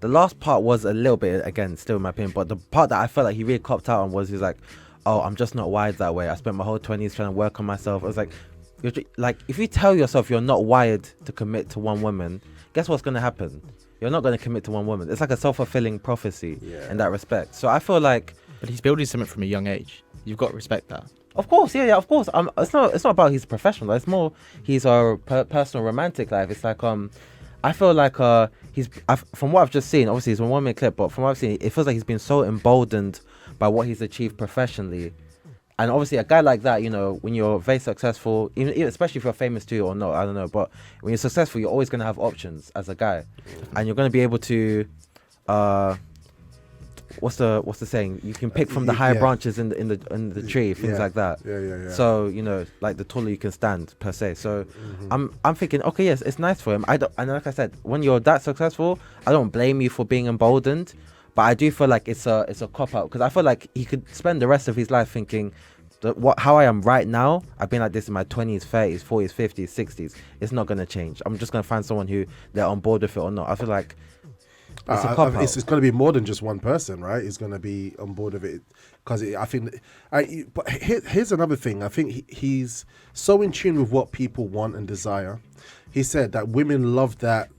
H: The last part was a little bit, again, still in my opinion, but the part that I felt like he really copped out on was he's like, "Oh, I'm just not wired that way. I spent my whole 20s trying to work on myself." I was like, if you tell yourself you're not wired to commit to one woman, guess what's going to happen? You're not going to commit to one woman. It's like a self-fulfilling prophecy in that respect. So I feel like...
G: But he's building something from a young age. You've got to respect that.
H: Of course, yeah, of course. It's not about his professional. It's more his personal romantic life. It's like I feel like from what I've just seen, obviously it's a 1 minute clip, but from what I've seen, it feels like he's been so emboldened by what he's achieved professionally. And obviously a guy like that, when you're very successful, even especially if you're famous too or not, I don't know, but when you're successful, you're always going to have options as a guy, and you're going to be able to, what's the saying? You can pick from the higher branches in the tree, things like that.
A: Yeah.
H: So like the taller you can stand per se. So I'm thinking, okay, yes, it's nice for him. And like I said, when you're that successful, I don't blame you for being emboldened. But I do feel like it's a cop-out, because I feel like he could spend the rest of his life thinking that how I am right now, I've been like this in my 20s, 30s, 40s, 50s, 60s. It's not going to change. I'm just going to find someone who they're on board with it or not. I feel like it's a cop-out.
A: It's going to be more than just one person, right? He's going to be on board with it. Because I think... But here's another thing. I think he's so in tune with what people want and desire. He said that women love that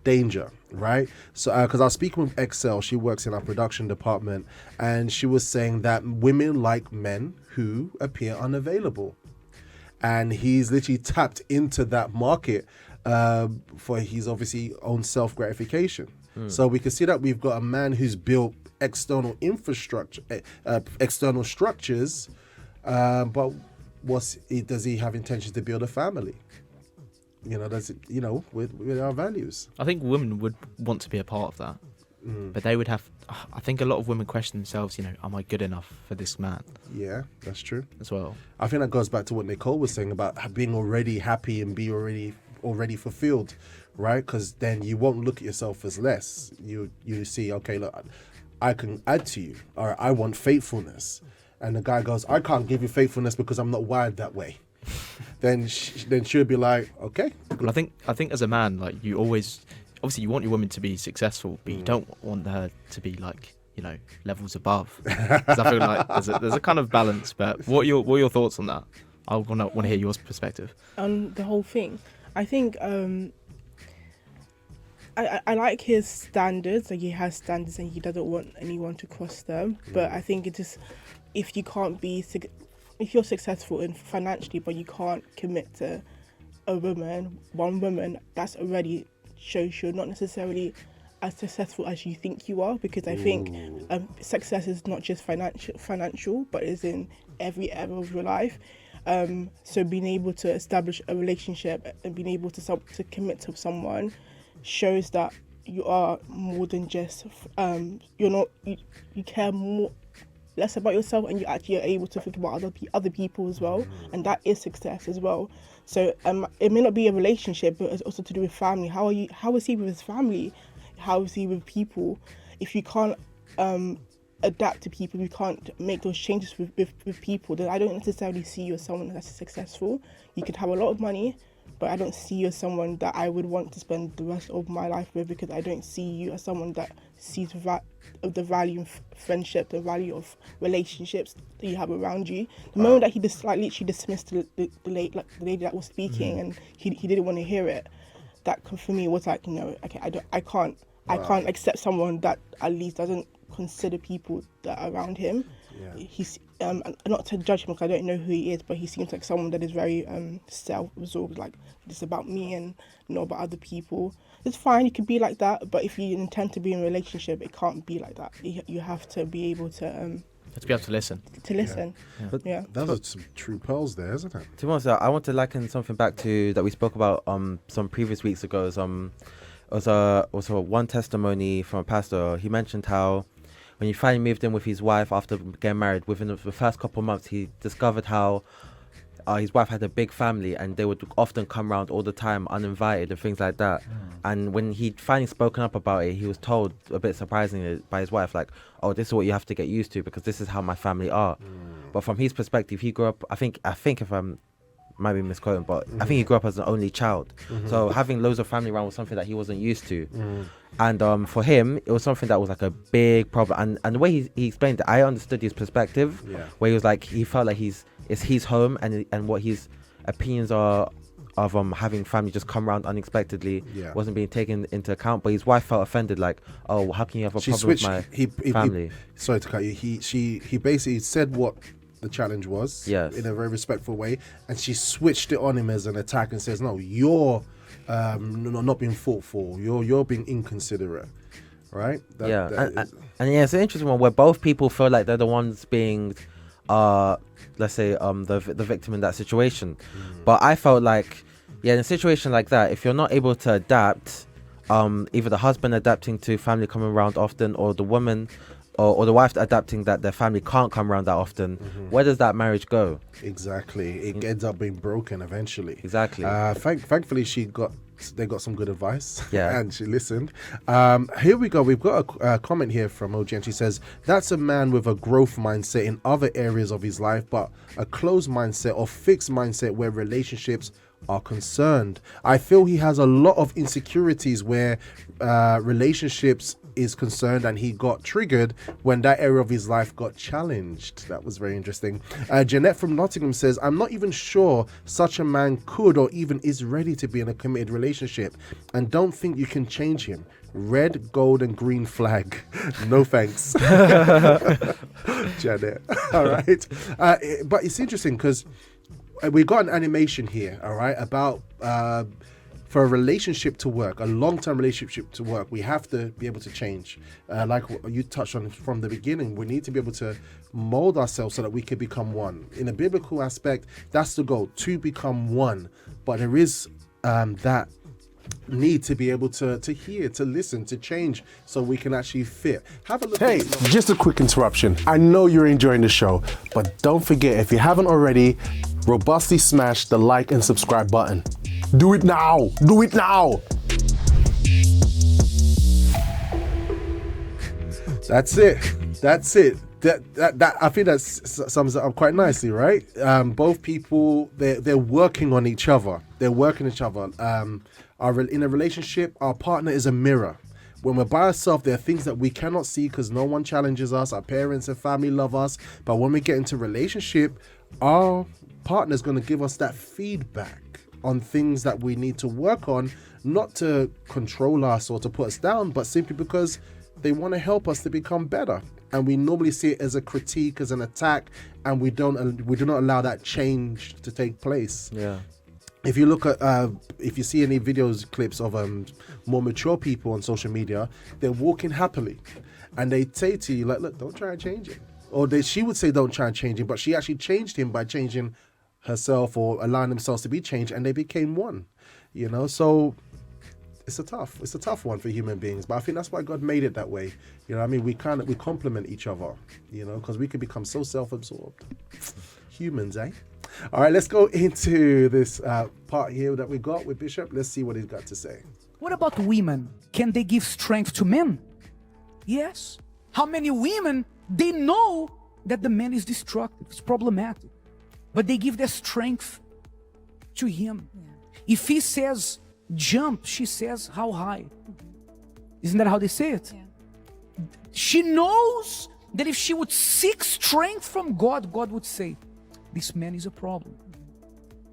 A: danger, right? So because I was speaking with Excel, she works in our production department, and she was saying that women like men who appear unavailable, and he's literally tapped into that market for his obviously own self-gratification. So we can see that we've got a man who's built external infrastructure, external structures, but does he have intentions to build a family? Does it, with our values?
G: I think women would want to be a part of that, but they would have. I think a lot of women question themselves. Am I good enough for this man?
A: Yeah, that's true
G: as well.
A: I think that goes back to what Nicole was saying about being already happy and be already fulfilled, right? Because then you won't look at yourself as less. You see, okay, look, I can add to you, or I want faithfulness, and the guy goes, I can't give you faithfulness because I'm not wired that way. Then she'll be like, okay.
G: Well, I think as a man, like, you obviously you want your woman to be successful, but you don't want her to be like, levels above. Because I feel like there's a kind of balance. But what are your thoughts on that? I want to hear your perspective
E: on the whole thing. I think I like his standards. Like, he has standards and he doesn't want anyone to cross them. But I think it just, if you're successful financially, but you can't commit to one woman, that's already shows you're not necessarily as successful as you think you are. Because I think success is not just financial, but is in every area of your life. So being able to establish a relationship and being able to commit to someone shows that you are more than just you care more. Less about yourself, and you actually are able to think about other people as well, and that is success as well. So it may not be a relationship, but it's also to do with family. How is he with his family? How is he with people? If you can't adapt to people, you can't make those changes with people, then I don't necessarily see you as someone that's successful. You could have a lot of money, but I don't see you as someone that I would want to spend the rest of my life with, because I don't see you as someone that sees the value of friendship, the value of relationships that you have around you. The moment that he just literally dismissed the lady that was speaking, and he didn't want to hear it, that for me was like, okay, I can't accept someone that at least doesn't consider people that are around him. He's not to judge him because I don't know who he is, but he seems like someone that is very self-absorbed, like it's about me and not about other people. It's fine, you could be like that, but if you intend to be in a relationship, it can't be like that. You have to be able to
G: be able to listen.
A: Those are some true pearls there, isn't it?
H: To be honest, I want to liken something back to that we spoke about some previous weeks ago. Was one testimony from a pastor. He mentioned how when he finally moved in with his wife after getting married, within the first couple of months, he discovered how his wife had a big family and they would often come around all the time uninvited and things like that. And when he'd finally spoken up about it, he was told a bit surprisingly by his wife, like, oh, this is what you have to get used to because this is how my family are. But from his perspective, he grew up, I think if I'm might be misquoting, but I think he grew up as an only child. So having loads of family around was something that he wasn't used to. And for him, it was something that was like a big problem. And the way he explained it, I understood his perspective, where he was like, he felt like it's his home, and what his opinions are of having family just come around unexpectedly wasn't being taken into account. But his wife felt offended, like, oh, how can you have a problem with my family?
A: Sorry to cut you. He basically said what the challenge was in a very respectful way, and she switched it on him as an attack and says, no, you're not being thoughtful, you're being inconsiderate, right?
H: And it's an interesting one where both people feel like they're the ones being let's say the victim in that situation. But I felt like in a situation like that, if you're not able to adapt, either the husband adapting to family coming around often, or the woman or the wife adapting that their family can't come around that often, where does that marriage go?
A: Exactly. It ends up being broken eventually.
H: Exactly.
A: Thankfully, they got some good advice. And she listened. Here we go. We've got a comment here from OG, and she says, that's a man with a growth mindset in other areas of his life, but a closed mindset or fixed mindset where relationships are concerned. I feel he has a lot of insecurities where relationships is concerned, and he got triggered when that area of his life got challenged. That was very interesting. Jeanette from Nottingham says, I'm not even sure such a man could or even is ready to be in a committed relationship, and don't think you can change him. Red, gold, and green flag. No thanks. Janet. All right. But it's interesting because we got an animation here, all right, about for a relationship to work, a long-term relationship to work, we have to be able to change. Like you touched on from the beginning, we need to be able to mold ourselves so that we can become one. In a biblical aspect, that's the goal, to become one. But there is that need to be able to hear, to listen, to change, so we can actually fit. Have a look. Hey, just a quick interruption. I know you're enjoying the show, but don't forget, if you haven't already, robustly smash the like and subscribe button. Do it now. Do it now. That's it. That's it. That I think that sums it up quite nicely, right? Both people, they're working on each other. They're working each other. In a relationship, our partner is a mirror. When we're by ourselves, there are things that we cannot see because no one challenges us. Our parents and family love us. But when we get into a relationship, our partner is going to give us that feedback on things that we need to work on, not to control us or to put us down, but simply because they want to help us to become better. And we normally see it as a critique, as an attack, and we do not allow that change to take place. If you look at, if you see any videos, clips of more mature people on social media, they're walking happily, and they say to you, like, look, don't try and change it. Or she would say, don't try and change him, but she actually changed him by changing herself or allowing themselves to be changed, and they became one. So it's a tough one for human beings, but I think that's why God made it that way. I mean, we complement each other, because we can become so self-absorbed. Humans, eh? All right, let's go into this part here that we got with Bishop. Let's see what he's got to say.
F: What about women? Can they give strength to men? Yes. How many women, they know that the man is destructive, it's problematic, but they give their strength to him. If he says jump, she says how high. Isn't that how they say it?
I: Yeah.
F: She knows that if she would seek strength from God, God would say, this man is a problem.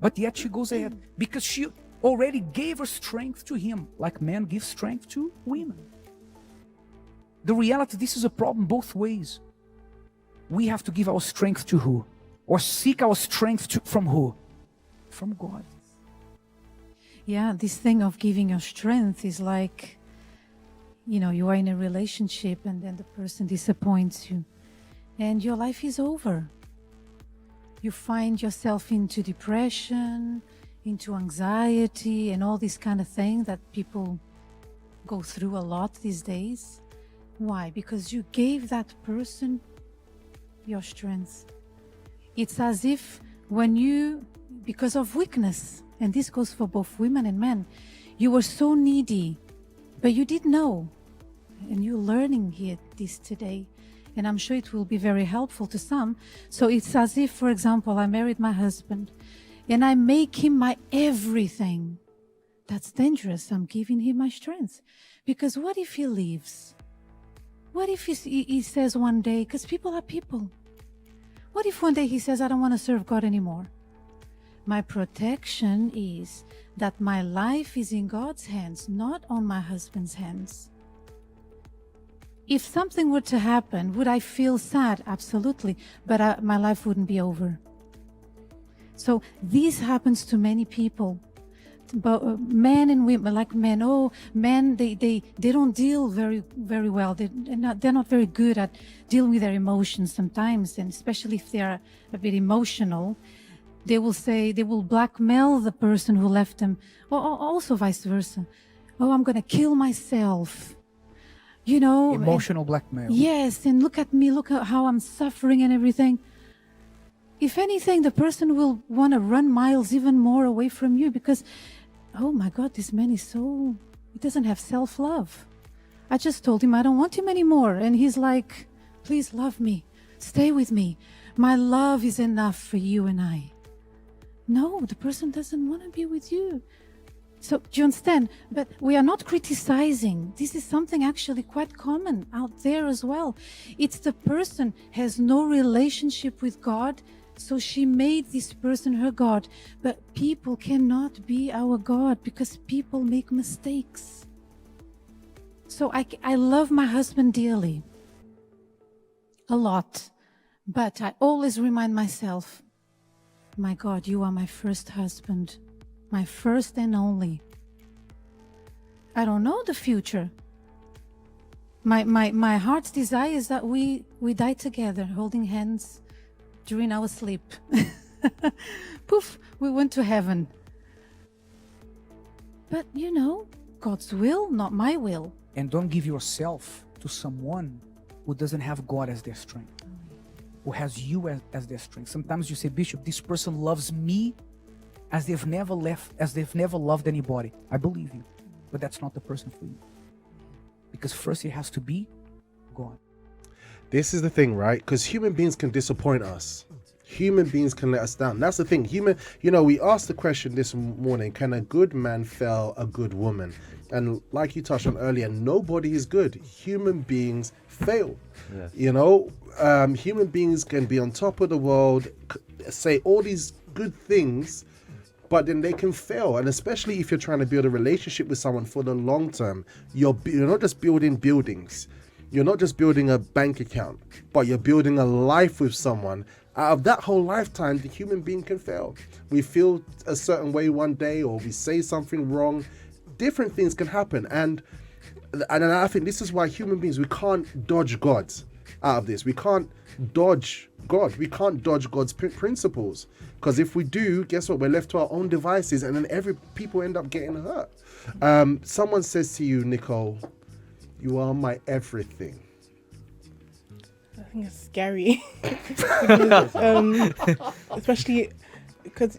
F: But yet she goes ahead because she already gave her strength to him, like men give strength to women. The reality, this is a problem both ways. We have to give our strength to who? Or seek our strength from who? From God.
K: Yeah, this thing of giving your strength is like, you are in a relationship and then the person disappoints you and your life is over. You find yourself into depression, into anxiety and all this kind of thing that people go through a lot these days. Why? Because you gave that person your strength. It's as if when you, because of weakness, and this goes for both women and men, you were so needy, but you didn't know. And you're learning here this today. And I'm sure it will be very helpful to some. So it's as if, for example, I married my husband and I make him my everything. That's dangerous. I'm giving him my strength. Because what if he leaves? What if he says one day, because people are people. What if one day he says, I don't want to serve God anymore? My protection is that my life is in God's hands, not on my husband's hands. If something were to happen, would I feel sad? Absolutely. But my life wouldn't be over. So this happens to many people. But men and women, like men, men, they don't deal very, very well. They're not very good at dealing with their emotions sometimes, and especially if they are a bit emotional. They will blackmail the person who left them, or also vice versa. Oh, I'm going to kill myself.
F: Emotional blackmail.
K: Yes, and look at me, look at how I'm suffering and everything. If anything, the person will want to run miles even more away from you because, oh my God, this man is he doesn't have self-love. I just told him I don't want him anymore. And he's like, please love me. Stay with me. My love is enough for you and I. No, the person doesn't want to be with you. So, do you understand? But we are not criticizing. This is something actually quite common out there as well. It's the person has no relationship with God, so she made this person her God. But people cannot be our God because people make mistakes. So I love my husband dearly, a lot. But I always remind myself, my God, you are my first husband. My first and only. I don't know the future. My heart's desire is that we die together, holding hands during our sleep. Poof, we went to heaven. But God's will, not my will.
F: And don't give yourself to someone who doesn't have God as their strength, who has you as their strength. Sometimes you say, Bishop, this person loves me as they've never loved anybody. I believe you, but that's not the person for you. Because first it has to be God.
A: This is the thing, right? Because human beings can disappoint us. Human beings can let us down. That's the thing. We asked the question this morning, can a good man fail a good woman? And like you touched on earlier, nobody is good. Human beings fail. Yeah. Human beings can be on top of the world, say all these good things, but then they can fail. And especially if you're trying to build a relationship with someone for the long term, you're not just building buildings. You're not just building a bank account, but you're building a life with someone. Out of that whole lifetime, the human being can fail. We feel a certain way one day, or we say something wrong. Different things can happen. And I think this is why human beings, we can't dodge God out of this. We can't dodge God. We can't dodge God's principles. Because if we do, guess what? We're left to our own devices, and then people end up getting hurt. Someone says to you, Nicole, you are my everything.
E: I think it's scary. Because, especially because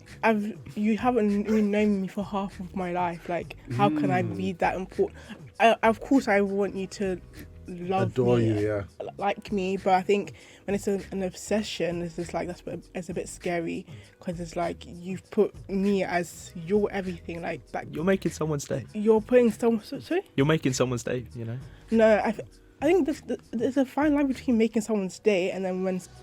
E: you haven't really known me for half of my life. Like, how can I be that important? Of course, I want you to love
A: adore
E: me,
A: you,
E: like me. But I think when it's an obsession, it's just like it's a bit scary, because it's like you've put me as your everything, like
G: you're making someone stay.
E: You're putting someone. Sorry.
G: You're making someone stay.
E: No, I think there's a fine line between making someone stay and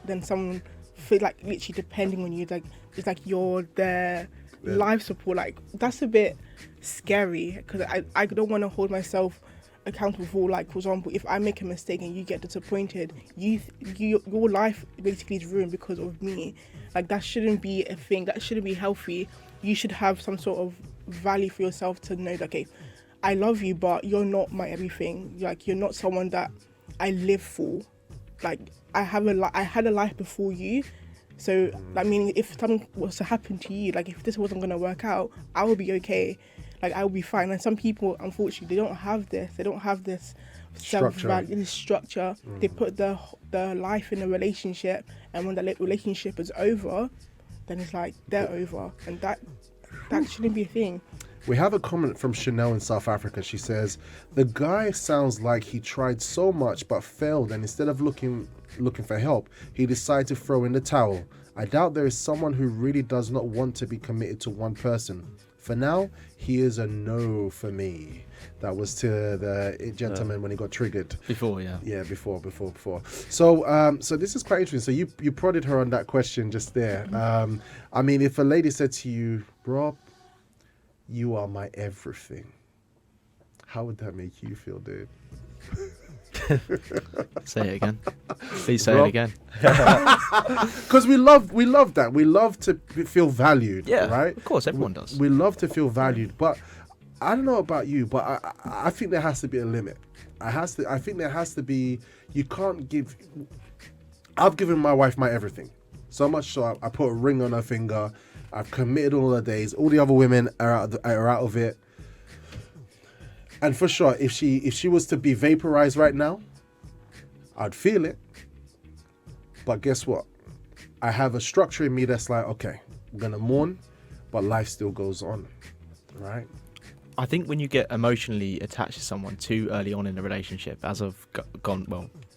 E: then someone feel like literally depending on you, like it's like you're their life support. Like that's a bit scary, because I don't want to hold myself accountable for, like, for example, if I make a mistake and you get disappointed, your life basically is ruined because of me. Like that shouldn't be a thing. That shouldn't be healthy. You should have some sort of value for yourself to know that, okay, I love you, but you're not my everything. Like you're not someone that I live for. Like I had a life before you. So I mean, if something was to happen to you, like if this wasn't gonna work out, I will be okay. Like I will be fine. And some people, unfortunately, they don't have this. They don't have this self-value, this structure. They put their life in a relationship, and when the relationship is over, then it's like they're over, and that shouldn't be a thing.
A: We have a comment from Chanel in South Africa. She says, the guy sounds like he tried so much but failed, and instead of looking for help, he decided to throw in the towel. I doubt there is someone who really does not want to be committed to one person. For now, he is a no for me. That was to the gentleman when he got triggered.
G: Before, yeah.
A: Yeah, before. So this is quite interesting. So you prodded her on that question just there. I mean, if a lady said to you, Rob, you are my everything, how would that make you feel, dude?
G: Say it again. Please say it again.
A: Because we love that. We love to feel valued.
G: Yeah,
A: right.
G: Of course, everyone does.
A: We love to feel valued, but I don't know about you, but I think there has to be a limit. I think there has to be. You can't give. I've given my wife my everything, so much so I put a ring on her finger. I've committed all her days. All the other women are out of it. And for sure, if she was to be vaporized right now, I'd feel it. But guess what? I have a structure in me that's like, okay, I'm gonna mourn, but life still goes on, right?
G: I think when you get emotionally attached to someone too early on in a relationship, as I've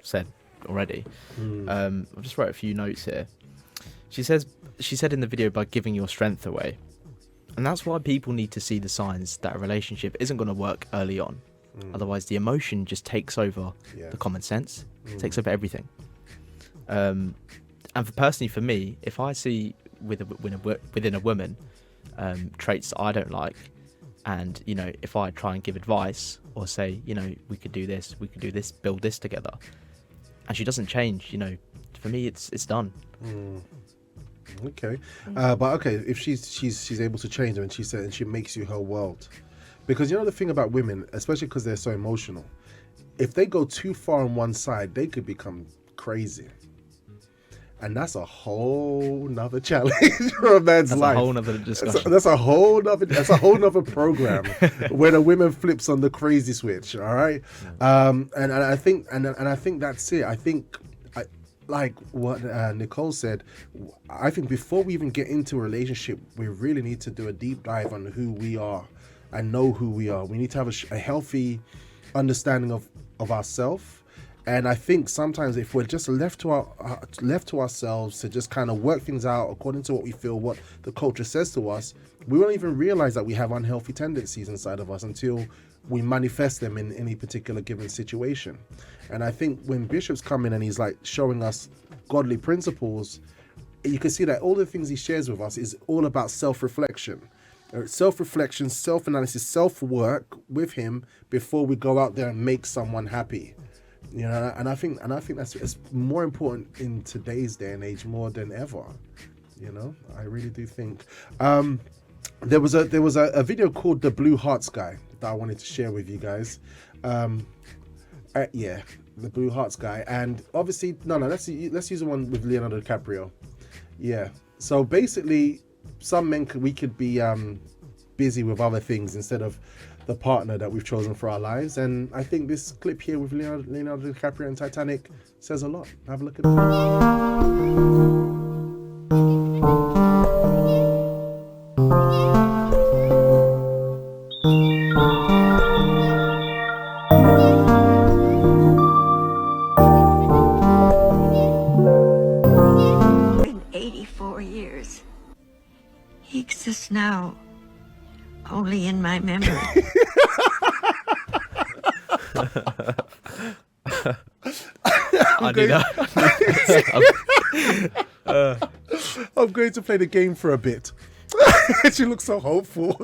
G: said already, I've just wrote a few notes here. She said in the video, by giving your strength away. And that's why people need to see the signs that a relationship isn't going to work early on. Otherwise, the emotion just takes over the common sense, takes over everything. And personally, for me, if I see within a woman traits that I don't like, and, if I try and give advice or say, we could do this, build this together, and she doesn't change, for me, it's done.
A: Okay, but okay, if she's able to change her, and she makes you her world, because the thing about women, especially because they're so emotional, if they go too far on one side, they could become crazy, and that's a whole nother challenge for a man's life.
G: That's a whole nother discussion.
A: That's a whole nother program when a woman flips on the crazy switch. All right, and I think that's it. I think. Like what Nicole said, I think before we even get into a relationship, we really need to do a deep dive on who we are and know who we are. We need to have a healthy understanding of ourselves. And I think sometimes if we're just left to ourselves to just kind of work things out according to what we feel, what the culture says to us, we won't even realize that we have unhealthy tendencies inside of us until we manifest them in any particular given situation. And I think when Bishop's come in and he's like showing us godly principles, you can see that all the things he shares with us is all about self-reflection, self-analysis, self-work with him before we go out there and make someone happy. And I think that's it's more important in today's day and age more than ever. I really do think. There was a video called The Blue Hearts Guy that I wanted to share with you guys. The Blue Hearts Guy, and obviously let's use the one with Leonardo DiCaprio. Yeah. So basically, some men we could be busy with other things instead of the partner that we've chosen for our lives. And I think this clip here with Leonardo DiCaprio and Titanic says a lot. Have a look at it.
L: He exists now, only in my memory.
A: I'm going to play the game for a bit. She looks so hopeful.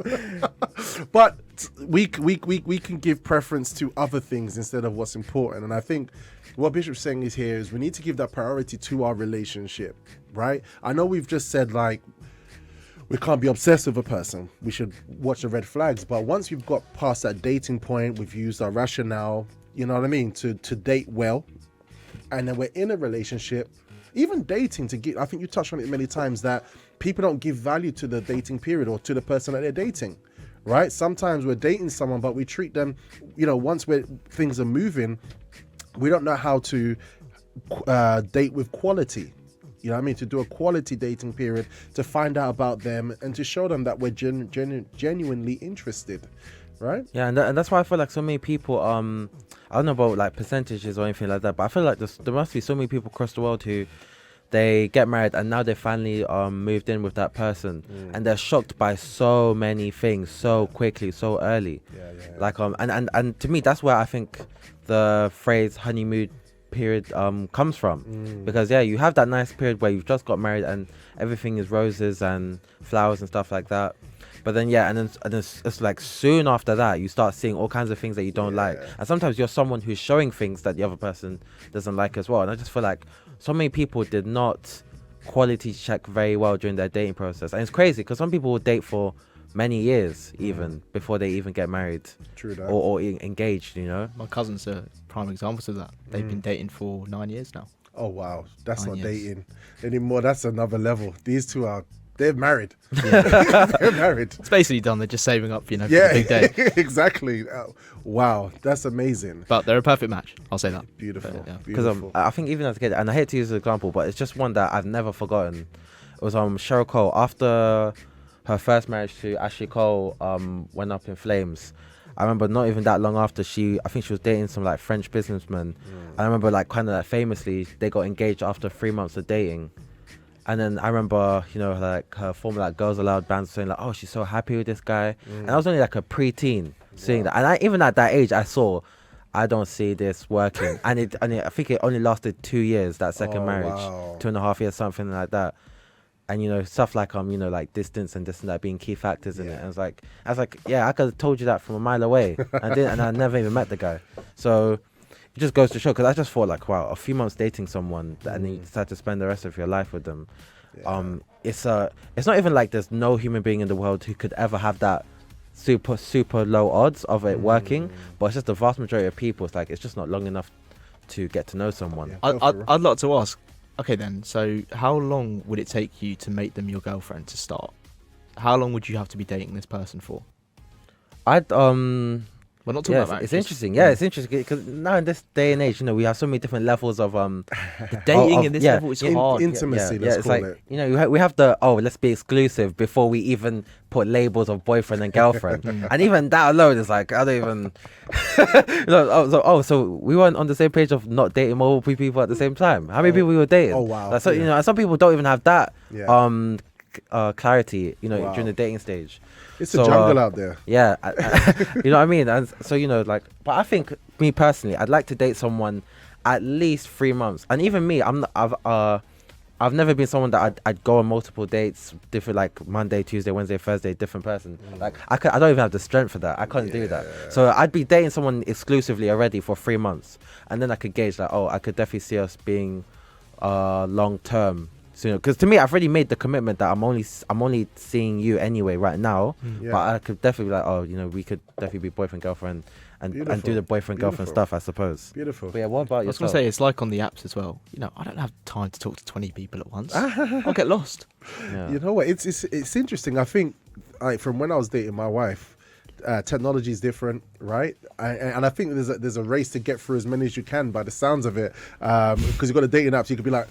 A: But we can give preference to other things instead of what's important. And I think what Bishop's saying is we need to give that priority to our relationship, right? I know we've just said, like, we can't be obsessed with a person. We should watch the red flags. But once you've got past that dating point, we've used our rationale, you know what I mean, to date well, and then we're in a relationship, even dating, I think you touched on it many times, that people don't give value to the dating period or to the person that they're dating, right? Sometimes we're dating someone, but we treat them, once things are moving, we don't know how to date with quality. You know what I mean? To do a quality dating period, to find out about them and to show them that we're genuinely interested, right?
H: Yeah, and that's why I feel like so many people, I don't know about like percentages or anything like that, but I feel like there must be so many people across the world who they get married and now they finally moved in with that person, and they're shocked by so many things so quickly, so early. Like and to me, that's where I think the phrase honeymoon period comes from, because you have that nice period where you've just got married and everything is roses and flowers and stuff like that, but then and then it's like soon after that you start seeing all kinds of things that you don't like, and sometimes you're someone who's showing things that the other person doesn't like as well. And I just feel like so many people did not quality check very well during their dating process, and it's crazy because some people will date for many years even before they even get married.
A: True that.
H: or engaged, My
G: cousins are prime examples of that. They've been dating for 9 years now.
A: Oh wow, that's
G: 9
A: not
G: years.
A: dating anymore. That's another level. These two they're married. They're married.
G: It's basically done. They're just saving up, for the big day.
A: Exactly. Wow, that's amazing.
G: But they're a perfect match. I'll say that.
A: Beautiful.
H: Because I think even as a kid, and I hate to use an example, but it's just one that I've never forgotten. It was Cheryl Cole, after her first marriage to Ashley Cole went up in flames. I remember not even that long after, I think she was dating some like French businessman. And I remember like kind of like famously they got engaged after 3 months of dating. And then I remember, like her former like Girls Aloud bands saying like, oh, she's so happy with this guy. And I was only like a preteen seeing that. And even at that age, I don't see this working. and I think it only lasted 2 years, that second marriage, 2.5 years, something like that. And stuff like like distance and this and that being key factors in it. And I was like, yeah, I could have told you that from a mile away. And I never even met the guy. So it just goes to show, because I just thought like, wow, a few months dating someone and then you decide to spend the rest of your life with them. It's not even like there's no human being in the world who could ever have that super low odds of it working, but it's just the vast majority of people, it's like it's just not long enough to get to know someone.
G: I'd like to ask, okay then, so how long would it take you to make them your girlfriend to start? How long would you have to be dating this person for? We're not talking about marriage.
H: It's interesting. Yeah, it's interesting because now in this day and age, we have so many different levels of
G: the dating in this level is hard.
A: Intimacy.
H: It's like we have the we have to be exclusive before we even put labels of boyfriend and girlfriend, and even that alone is like I don't even. So we weren't on the same page of not dating multiple people at the same time. How many people we were dating?
A: Oh wow.
H: Like, so and some people don't even have that clarity. During the dating stage.
A: It's a jungle out there.
H: Yeah, you know what I mean? And so, but I think, me personally, I'd like to date someone at least 3 months. And even me, I've never been someone that I'd go on multiple dates, different, like Monday, Tuesday, Wednesday, Thursday, different person. Like, I don't even have the strength for that. I couldn't do that. So I'd be dating someone exclusively already for 3 months. And then I could gauge like, I could definitely see us being long term. So, because to me, I've already made the commitment that I'm only seeing you anyway right now. But I could definitely be like, we could definitely be boyfriend girlfriend and do the boyfriend girlfriend stuff, I suppose.
A: Beautiful.
H: But yeah, what about yourself?
G: I was gonna say it's like on the apps as well. I don't have time to talk to 20 people at once. I'll get lost.
A: Yeah. You know what? It's interesting. I think from when I was dating my wife, technology is different, right? And I think there's a race to get through as many as you can by the sounds of it, because you've got a dating app, so you could be like.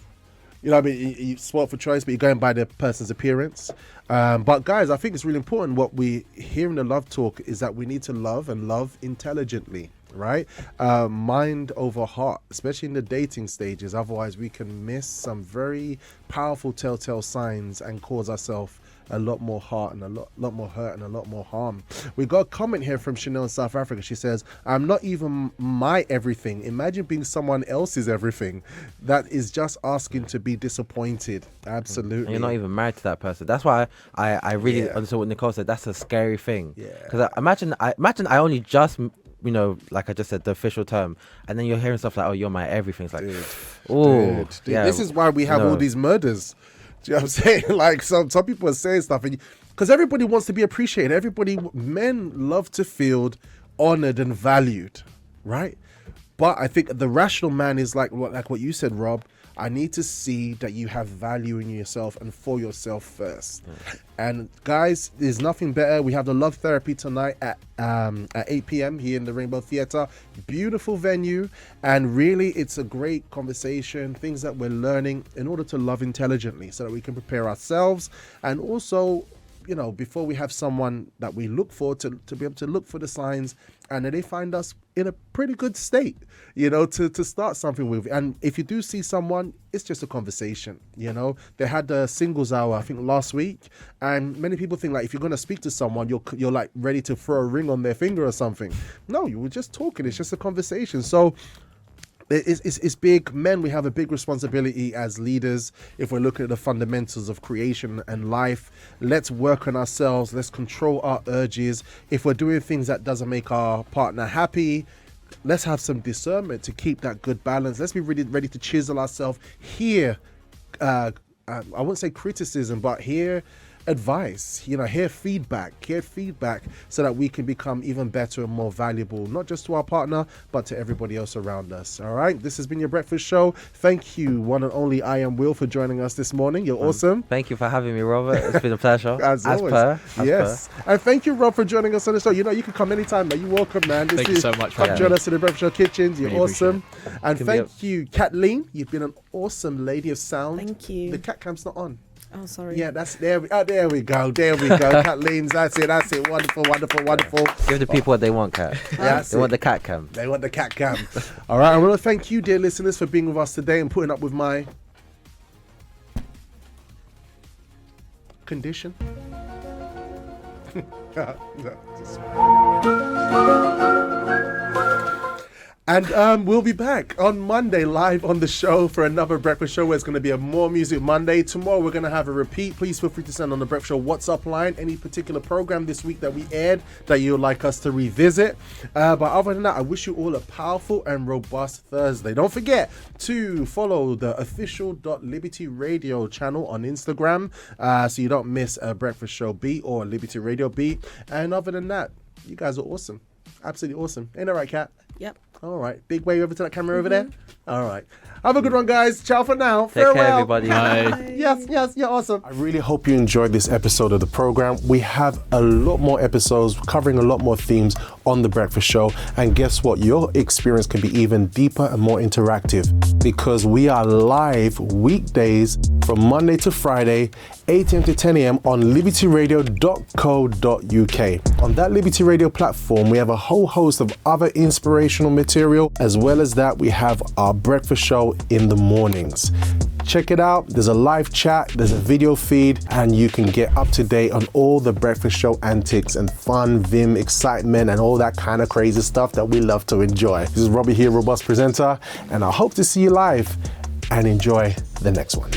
A: You sport for choice, but you're going by the person's appearance. But guys, I think it's really important. What we hear in the love talk is that we need to love and love intelligently. right? Mind over heart, especially in the dating stages. Otherwise, we can miss some very powerful telltale signs and cause ourselves a lot more heart and a lot more hurt and a lot more harm. We got a comment here from Chanel in South Africa. She says, I'm not even my everything. Imagine being someone else's everything. That is just asking to be disappointed. Absolutely.
H: And you're not even married to that person. That's why I really understood what Nicole said. That's a scary thing.
A: Yeah.
H: Because imagine I only just, you know, like I just said, the official term, and then you're hearing stuff like, oh, you're my everything. It's like,
A: dude. Yeah, this is why we have all these murders. Do you know what I'm saying? Like some people are saying stuff, and because everybody wants to be appreciated. Men love to feel honored and valued, right? But I think the rational man is like what you said, Rob. I need to see that you have value in yourself and for yourself first. And guys, there's nothing better. We have the Love Therapy tonight at 8 p.m. here in the Rainbow Theatre. Beautiful venue. And really, it's a great conversation, things that we're learning in order to love intelligently so that we can prepare ourselves. And also, you know, before we have someone that we look for, to be able to look for the signs and then they find us in a pretty good state, you know, to start something with. And if you do see someone, it's just a conversation, you know. They had the singles hour, I think, last week. And many people think, like, if you're going to speak to someone, you're like ready to throw a ring on their finger or something. No, you were just talking. It's just a conversation. So it's big. Men, we have a big responsibility as leaders. If we're looking at the fundamentals of creation and life, let's work on ourselves. Let's control our urges. If we're doing things that doesn't make our partner happy, let's have some discernment to keep that good balance. Let's be really ready to chisel ourselves. Hear, I wouldn't say criticism, but hear advice, you know, hear feedback so that we can become even better and more valuable, not just to our partner, but to everybody else around us. All right, this has been your breakfast show. Thank you, one and only I Am Will, for joining us this morning. You're awesome.
H: Thanь you for having me, Robert. It's been a pleasure.
A: as always. Yes. And thank you, Rob, for joining us on the show. You know, you can come anytime, man. You're welcome, man.
G: Thank you so much for
A: join us in the Breakfast Show Kitchens. You're
G: really
A: awesome. And thank you, Kathleen. You've been an awesome lady of sound.
C: Thank you.
A: The cat cam's not on.
C: Oh, sorry.
A: Yeah, there we go. Kathleen's, that's it. Wonderful.
H: Give the people what they want, Kat. They want the cat cam.
A: They want the cat cam. All right, I want to thank you, dear listeners, for being with us today and putting up with my condition. And we'll be back on Monday live on the show for another breakfast show where it's going to be a More Music Monday. Tomorrow we're going to have a repeat. Please feel free to send on the breakfast show WhatsApp line any particular program this week that we aired that you'd like us to revisit. But other than that, I wish you all a powerful and robust Thursday. Don't forget to follow the official.Liberty Radio channel on Instagram so you don't miss a breakfast show beat or a Liberty Radio beat. And other than that, you guys are awesome. Absolutely awesome. Ain't that right, Kat?
C: Yep.
A: All right. Big wave over to that camera over there. All right. Have a good one, guys. Ciao for now.
H: Take
A: Farewell.
H: care, everybody.
G: Bye.
A: Yes, you're awesome. I really hope you enjoyed this episode of the program. We have a lot more episodes covering a lot more themes on The Breakfast Show. And guess what? Your experience can be even deeper and more interactive because we are live weekdays from Monday to Friday, 8 a.m. to 10 a.m. on libertyradio.co.uk. On that Liberty Radio platform, we have a whole host of other inspirational material. As well as that, we have our breakfast show in the mornings. Check it out. There's a live chat, there's a video feed, and you can get up to date on all the breakfast show antics and fun, vim, excitement, and all that kind of crazy stuff that we love to enjoy. This is Robbie here, Robust Presenter, and I hope to see you live and enjoy the next one.